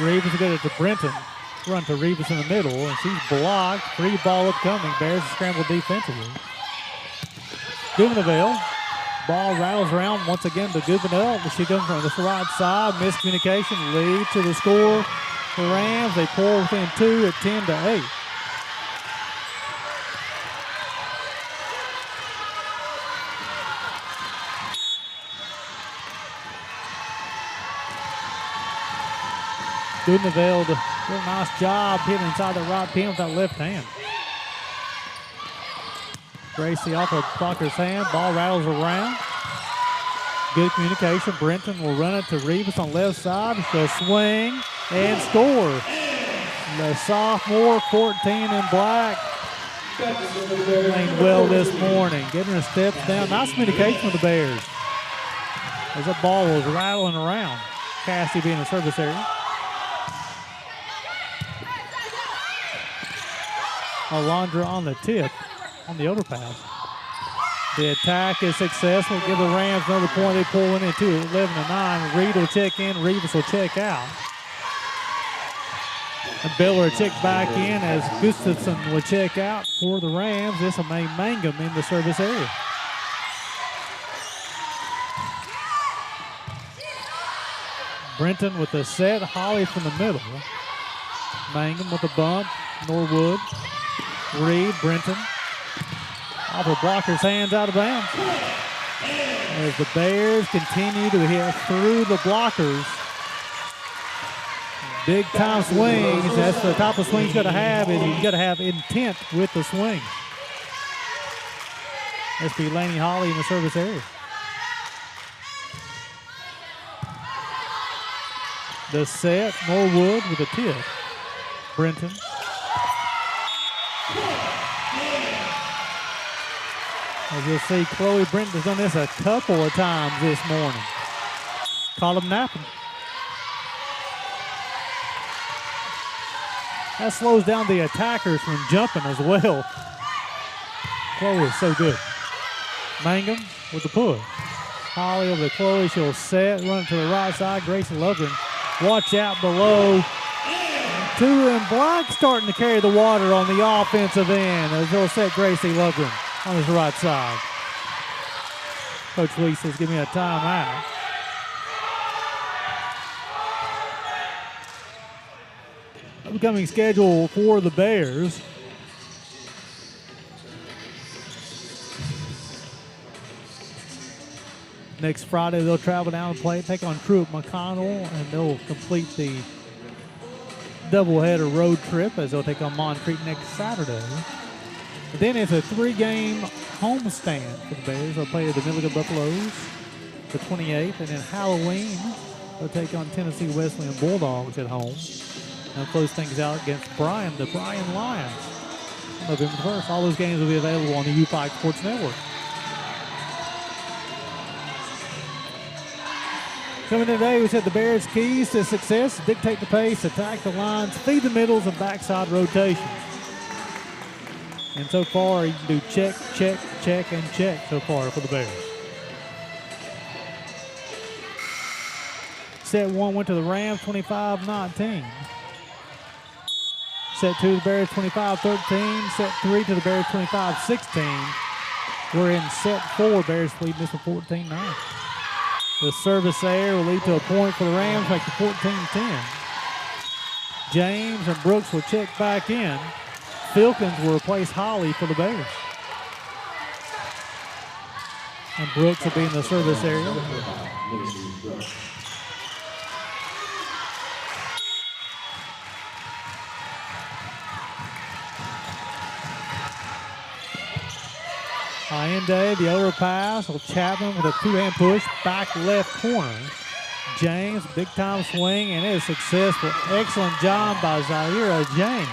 Rivas will get it to Brenton. Run to Rivas in the middle, and she's blocked. Free ball upcoming. Bears scramble defensively. Gouverneuville. Ball rattles around once again to Gouverneuville. She comes from the right side. Miscommunication. Lead to the score. The Rams, they pull within 2 at 10-8. Gouverneuville did a nice job hitting inside the right pin with that left hand. Gracie off of Proctor's hand. Ball rattles around. Good communication. Brenton will run it to Rivas on left side. She'll swing and score. The sophomore, 14 in black. Playing well this morning. Getting her steps down. Nice communication with the Bears. As that ball was rattling around. Cassie being in the service area. Alondra on the tip, on the overpass. The attack is successful. Give the Rams another point. They pull in at 11-9. Reed will check in. Rivas will check out. And Biller will check back in as Gustafson will check out for the Rams. This will make Mangum in the service area. Brenton with the set. Holly from the middle. Mangum with the bump. Norwood. Reed, Brenton, off the blocker's hands out of bounds. As the Bears continue to hit through the blockers. Big time swings. That's the type of swings you got to have. Is you got to have intent with the swing. SB Laney Holly in the service area. The set, Norwood with a tip. Brenton. As you'll see, Chloe Brenton has done this a couple of times this morning. Caught him napping. That slows down the attackers from jumping as well. Chloe is so good. Mangum with the push. Holly over to Chloe. She'll set, run to the right side. Gracie Lovgren. Watch out below. Two and Black starting to carry the water on the offensive end as they'll set Gracie Lovgren on his right side. Coach Lee says, give me a timeout. Upcoming schedule for the Bears. Next Friday, they'll travel down and play, take on Truett McConnell, and they'll complete the doubleheader road trip as they'll take on Montcreek next Saturday. But then it's a 3-game homestand for the Bears. They'll play the Milligan Buffaloes the 28th, and then Halloween, they'll take on Tennessee Wesleyan Bulldogs at home. They'll close things out against the Bryan Lions, November 1st. All those games will be available on the UPIKE Sports Network. Coming today, we said the Bears' keys to success: dictate the pace, attack the lines, feed the middles, and backside rotations. And so far, you can do check, check, check, and check so far for the Bears. Set 1 went to the Rams, 25-19. Set 2 to the Bears, 25-13. Set 3 to the Bears, 25-16. We're in set 4. Bears leading this one 14-9. The service there will lead to a point for the Rams, make it 14-10. James and Brooks will check back in. Filkins will replace Holly for the Bears. And Brooks will be in the service area. Allende, the overpass, will Chapman with a 2-hand push, back left corner. James, big time swing, and it is successful. Excellent job by Zaira James.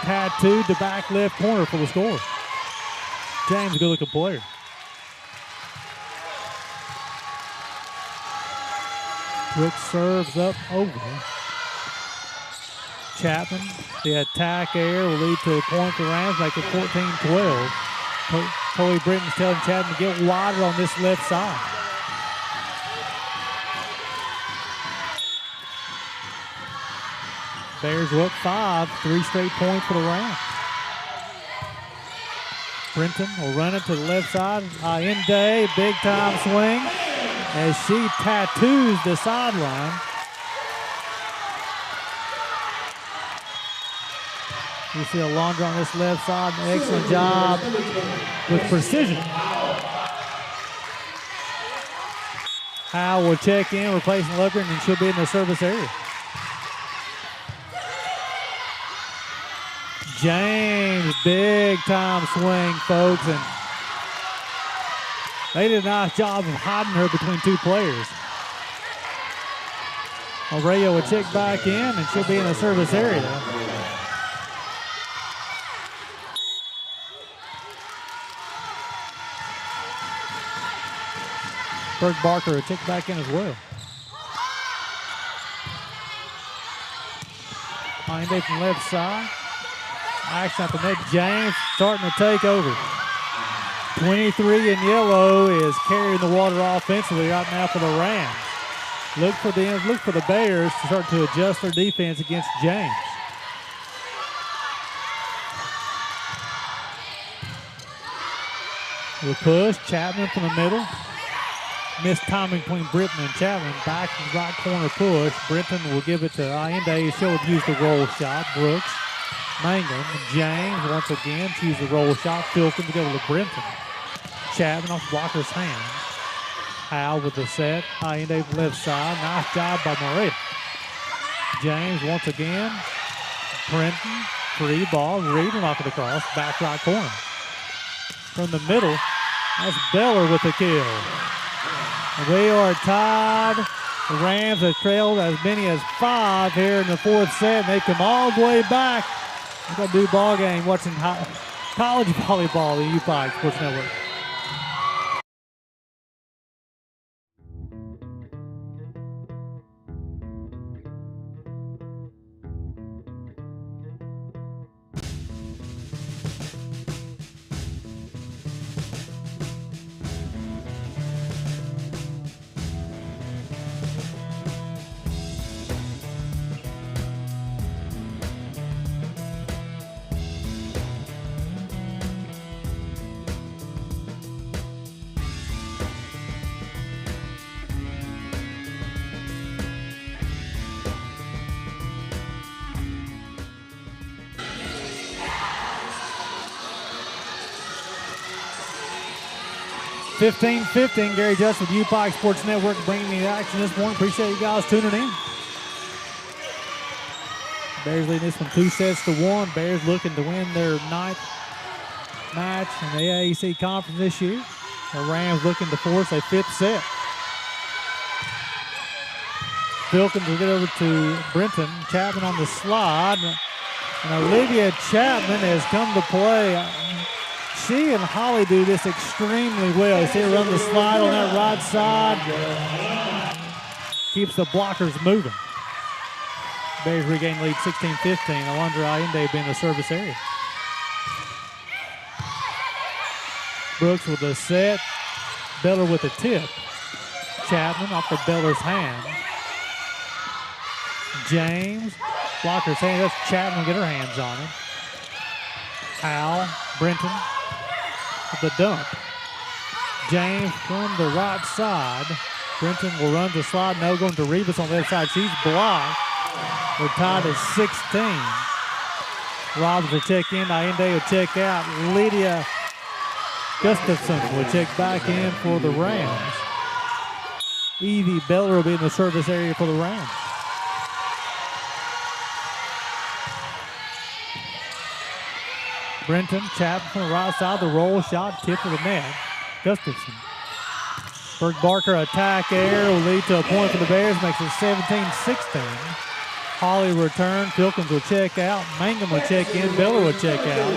Tattooed to back left corner for the score. James, a good looking player. Brooks serves up over. Chapman, the attack there will lead to a point for Rams, make it 14-12. Chloe Britton's telling Chapman to get wider on this left side. Bears are up 5, 3 straight points for the Rams. Brenton will run it to the left side. Allende, big time swing as she tattoos the sideline. You see Alondra on this left side, an excellent job with precision. Howe will check in, replacing Lovgren, and she'll be in the service area. James, big time swing, folks, and they did a nice job of hiding her between two players. Arroyo will check back in, and she'll be in the service area. Berg Barker will check back in as well. Allende from left side. Action at the net. James starting to take over. 23 in yellow is carrying the water offensively right now for the Rams. Look for the Bears to start to adjust their defense against James. The push, Chapman from the middle. Missed timing between Britton and Chapman. Back in the right corner push. Britton will give it to Allende. She'll use the roll shot. Brooks, Mangum, James once again choose the roll shot. Filkins go to Britton. Chapman off Walker's hand. Howe with the set. Allende left side. Nice job by Maria. James once again. Britton, free ball. Reed off of the cross. Back right corner. from the middle. That's Beller with the kill. We are tied. The Rams have trailed as many as 5 here in the 4th set, and they've come all the way back. We've got to do ball game watching college volleyball, the UPIKE Sports Network. (15-15). Gary Just with UPIKE Sports Network bringing you the action this morning. Appreciate you guys tuning in. Bears leading this one 2-1. Bears looking to win their 9th match in the AAC conference this year. The Rams looking to force a 5th set. Filkins will get over to Brenton. Chapman on the slide. And Olivia Chapman has come to play. She and Holly do this extremely well. You see her run the slide on that right side. Keeps the blockers moving. Bears regain lead 16-15. Alondra Allende being the service area. Brooks with the set. Beller with the tip. Chapman off of Beller's hand. James. Blocker's hand. That's Chapman get her hands on it. Howell. Brenton. The dump. James from the right side. Brenton will run to slide. No, going to Rivas on the other side. She's blocked. We're tied at 16. Robbins will check in. Allende will check out. Lydia Gustafson will check back in for the Rams. Evie Beller will be in the service area for the Rams. Brenton, Chapman from the right side, the roll shot, tip of the net. Gustafson. Berg Barker attack air will lead to a point for the Bears, makes it 17-16. Holly return, Filkins will check out, Mangum will check in, Beller will check out.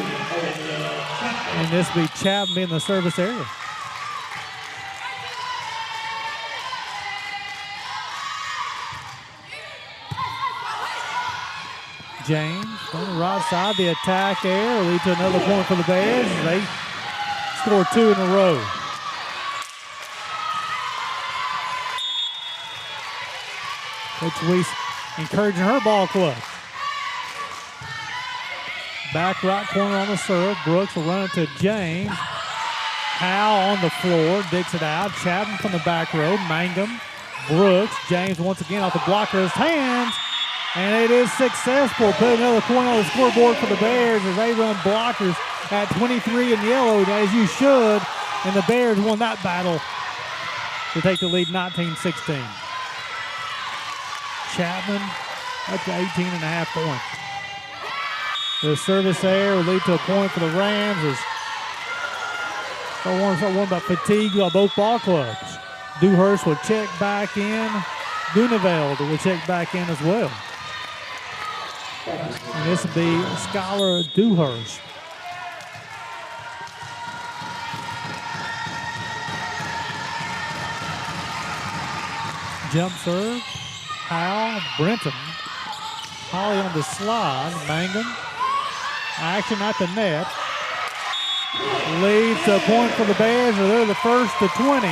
And this will be Chapman in the service area. James on the right side, the attack air will lead to another point for the Bears. They score 2 in a row. Coach Weiss encouraging her ball club. Back right corner on the serve. Brooks will run it to James. Howe on the floor, digs it out. Chapman from the back row. Mangum, Brooks, James once again off the blocker's hands. And it is successful. Put another point on the scoreboard for the Bears as they run blockers at 23 in yellow, as you should. And the Bears won that battle to take the lead 19-16. Chapman up to 18.5 points. The service error will lead to a point for the Rams as I want to about fatigue by both ball clubs. Dewhurst will check back in. Guneveld will check back in as well. And this will be Skylar Dewhurst. Jump serve. Howell, Brenton. Holly on the slide. Mangum. Action at the net. Leads to a point for the Bears. They're the first to 20.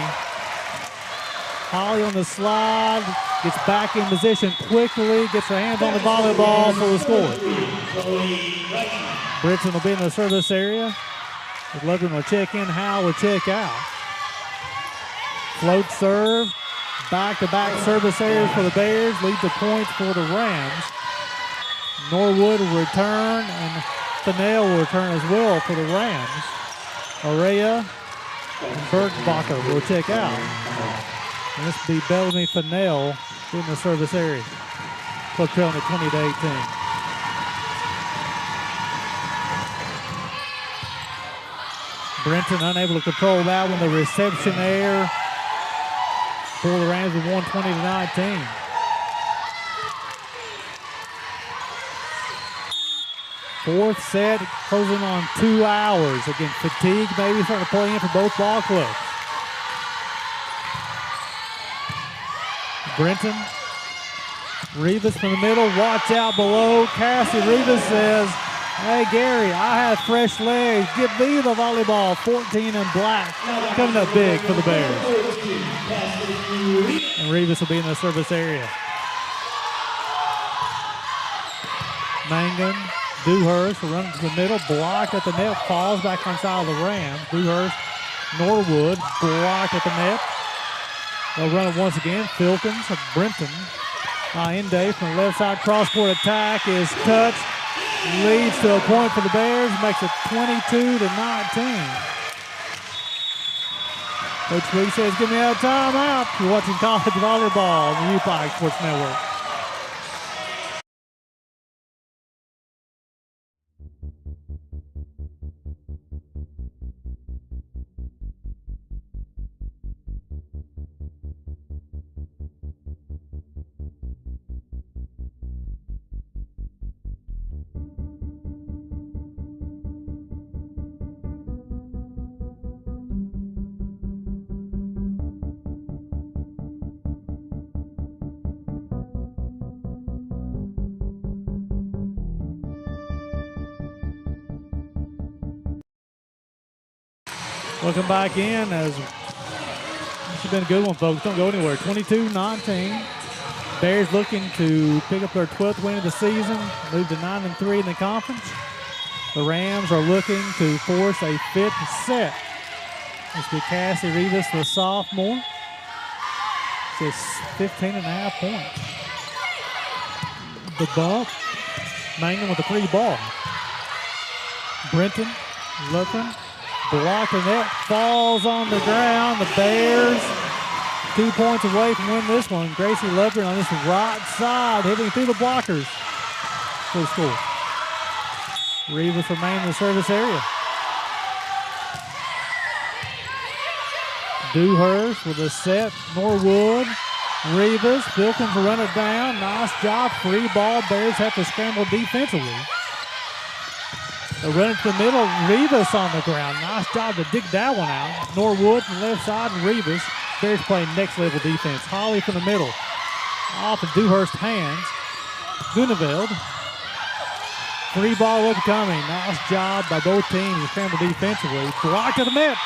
Holly on the slide. Gets back in position quickly. Gets her hands on the volleyball for the score. Brenton will be in the service area. Levin will check in. Howell will check out. Float serve. Back-to-back service areas for the Bears. Lead to points for the Rams. Norwood will return, and Fennell will return as well for the Rams. Araya and Bergbacher will check out. And this will be Bellamy Fennell in the service area. Club trailing at 20-18. Brenton unable to control that one. The reception there for the Rams with 120-19. Fourth set, closing on 2 hours. Again, fatigue maybe starting to play in for both ball clubs. Brenton, Rivas from the middle, watch out below. Cassie Rivas says, hey Gary, I have fresh legs. Give me the volleyball. 14 in black. Coming up big for the Bears. And Rivas will be in the service area. Mangan, Dewhurst will run to the middle, blocked at the net, falls back on side of the Rams. Dewhurst, Norwood, blocked at the net. They'll run it once again. Filkins of Brenton. Ende from the left side cross-court attack is touched. Leads to a point for the Bears. Makes it 22-19. Coach Lee says, give me a timeout. You're watching college volleyball on the UPIKE Sports Network. Welcome back in as this has been a good one, folks. Don't go anywhere. 22-19. Bears looking to pick up their 12th win of the season, move to 9-3 in the conference. The Rams are looking to force a 5th set. This will be Cassie Rivas, the sophomore. Just 15.5 points. The bump. Mangan with a free ball. Brenton, Lutheran. Blocking that, falls on the ground. The Bears 2 points away from winning this one. Gracie Lutheran on this right side, hitting through the blockers for the score. Rivas remain in the service area. Dewhurst with a set. Norwood, Rivas, Filkins will run it down. Nice job, free ball. Bears have to scramble defensively. They run it to the middle, Rivas on the ground. Nice job to dig that one out. Norwood from the left side and Rivas. Bears playing next level defense. Holly from the middle. Off of Dewhurst's hands. Guneveld. Free ball upcoming. Nice job by both teams to scramble defensively. Blocked to the net.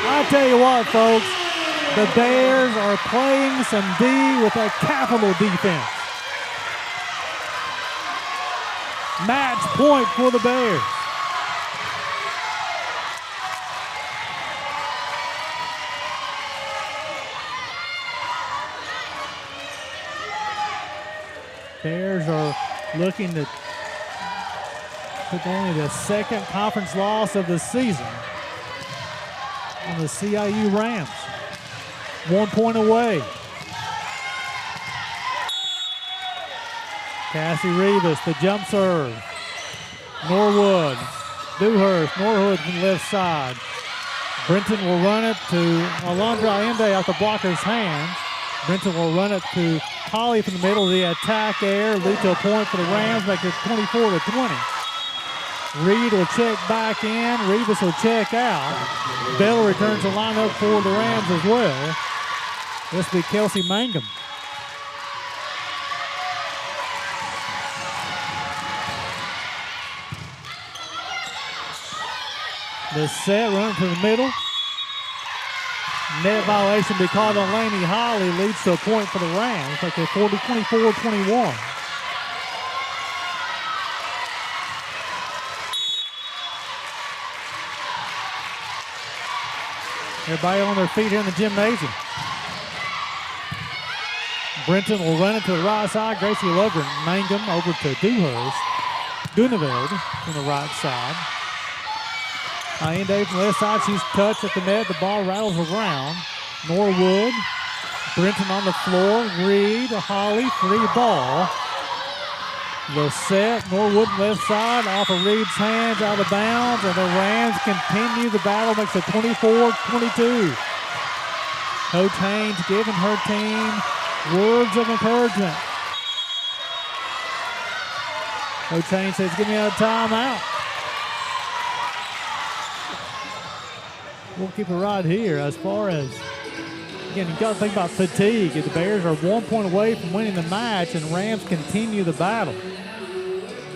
I tell you what, folks, the Bears are playing some D with a capital defense. Match point for the Bears. Bears are looking to take only the second conference loss of the season on the CIU Rams. 1 point away. Cassie Rivas, the jump serve. Norwood, Dewhurst, Norwood from the left side. Brenton will run it to Alondra Ende off the blocker's hands. Brenton will run it to Holly from the middle. The attack there lead to a point for the Rams, make it 24-20. Reed will check back in. Rivas will check out. Bell returns the lineup for the Rams as well. This will be Kelsey Mangum. The set running to the middle. Net violation be called on Laney Holly, leads to a point for the Rams. Like a 24-21. Everybody on their feet here in the gymnasium. Brenton will run it to the right side. Gracie Lovren, Mangum over to Dewhurst. Guneveld on the right side. Ende from the left side, she's touched at the net. The ball rattles around. Norwood, Brenton on the floor. Reed, Holly, free ball. The set, Norwood left side, off of Reed's hands, out of bounds, and the Rams continue the battle, makes it 24-22. Coach Haynes giving her team words of encouragement. Coach Haynes says, give me a timeout. We'll keep it right here as far as, again, you've got to think about fatigue. The Bears are 1 point away from winning the match, and Rams continue the battle.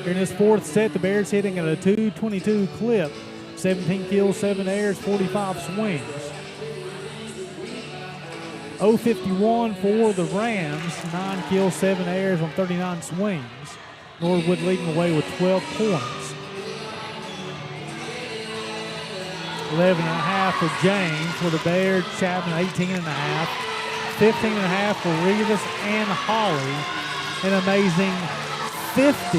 Here in this fourth set, the Bears hitting at a 222 clip, 17 kills, 7 airs, 45 swings. 0-51 for the Rams, 9 kills, 7 airs on 39 swings. Norwood leading the way with 12 points. 11.5 for James for the Bears. Chapman 18.5. 15.5 for Rivas and Holly. An amazing 50,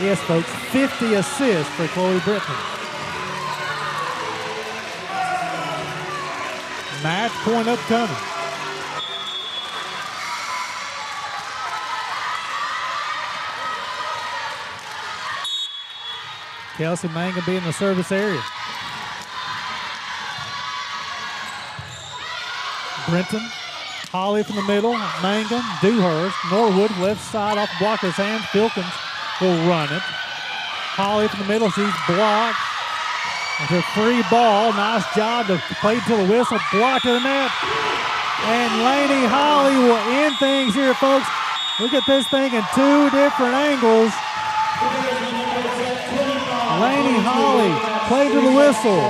yes folks, 50 assists for Chloe Britton. Match point upcoming. Kelsey Manga be in the service area. Brenton, Holly from the middle, Manga, Dewhurst, Norwood, left side off blocker's hands. Filkins will run it. Holly from the middle, she's blocked. It's a free ball. Nice job to play to the whistle, block to the net. And Laney Holly will end things here, folks. Look at this thing in two different angles. Laney Holly played to the whistle,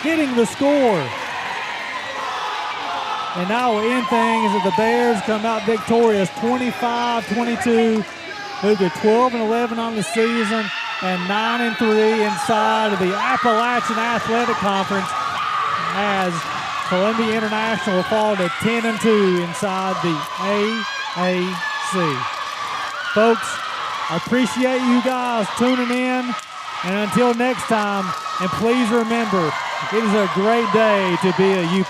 getting the score. And now we'll end things as the Bears come out victorious, 25-22, move to 12-11 on the season and 9-3 inside of the Appalachian Athletic Conference, as Columbia International will fall to 10-2 inside the AAC. Folks, I appreciate you guys tuning in, and until next time, and please remember, it is a great day to be a UPIKE.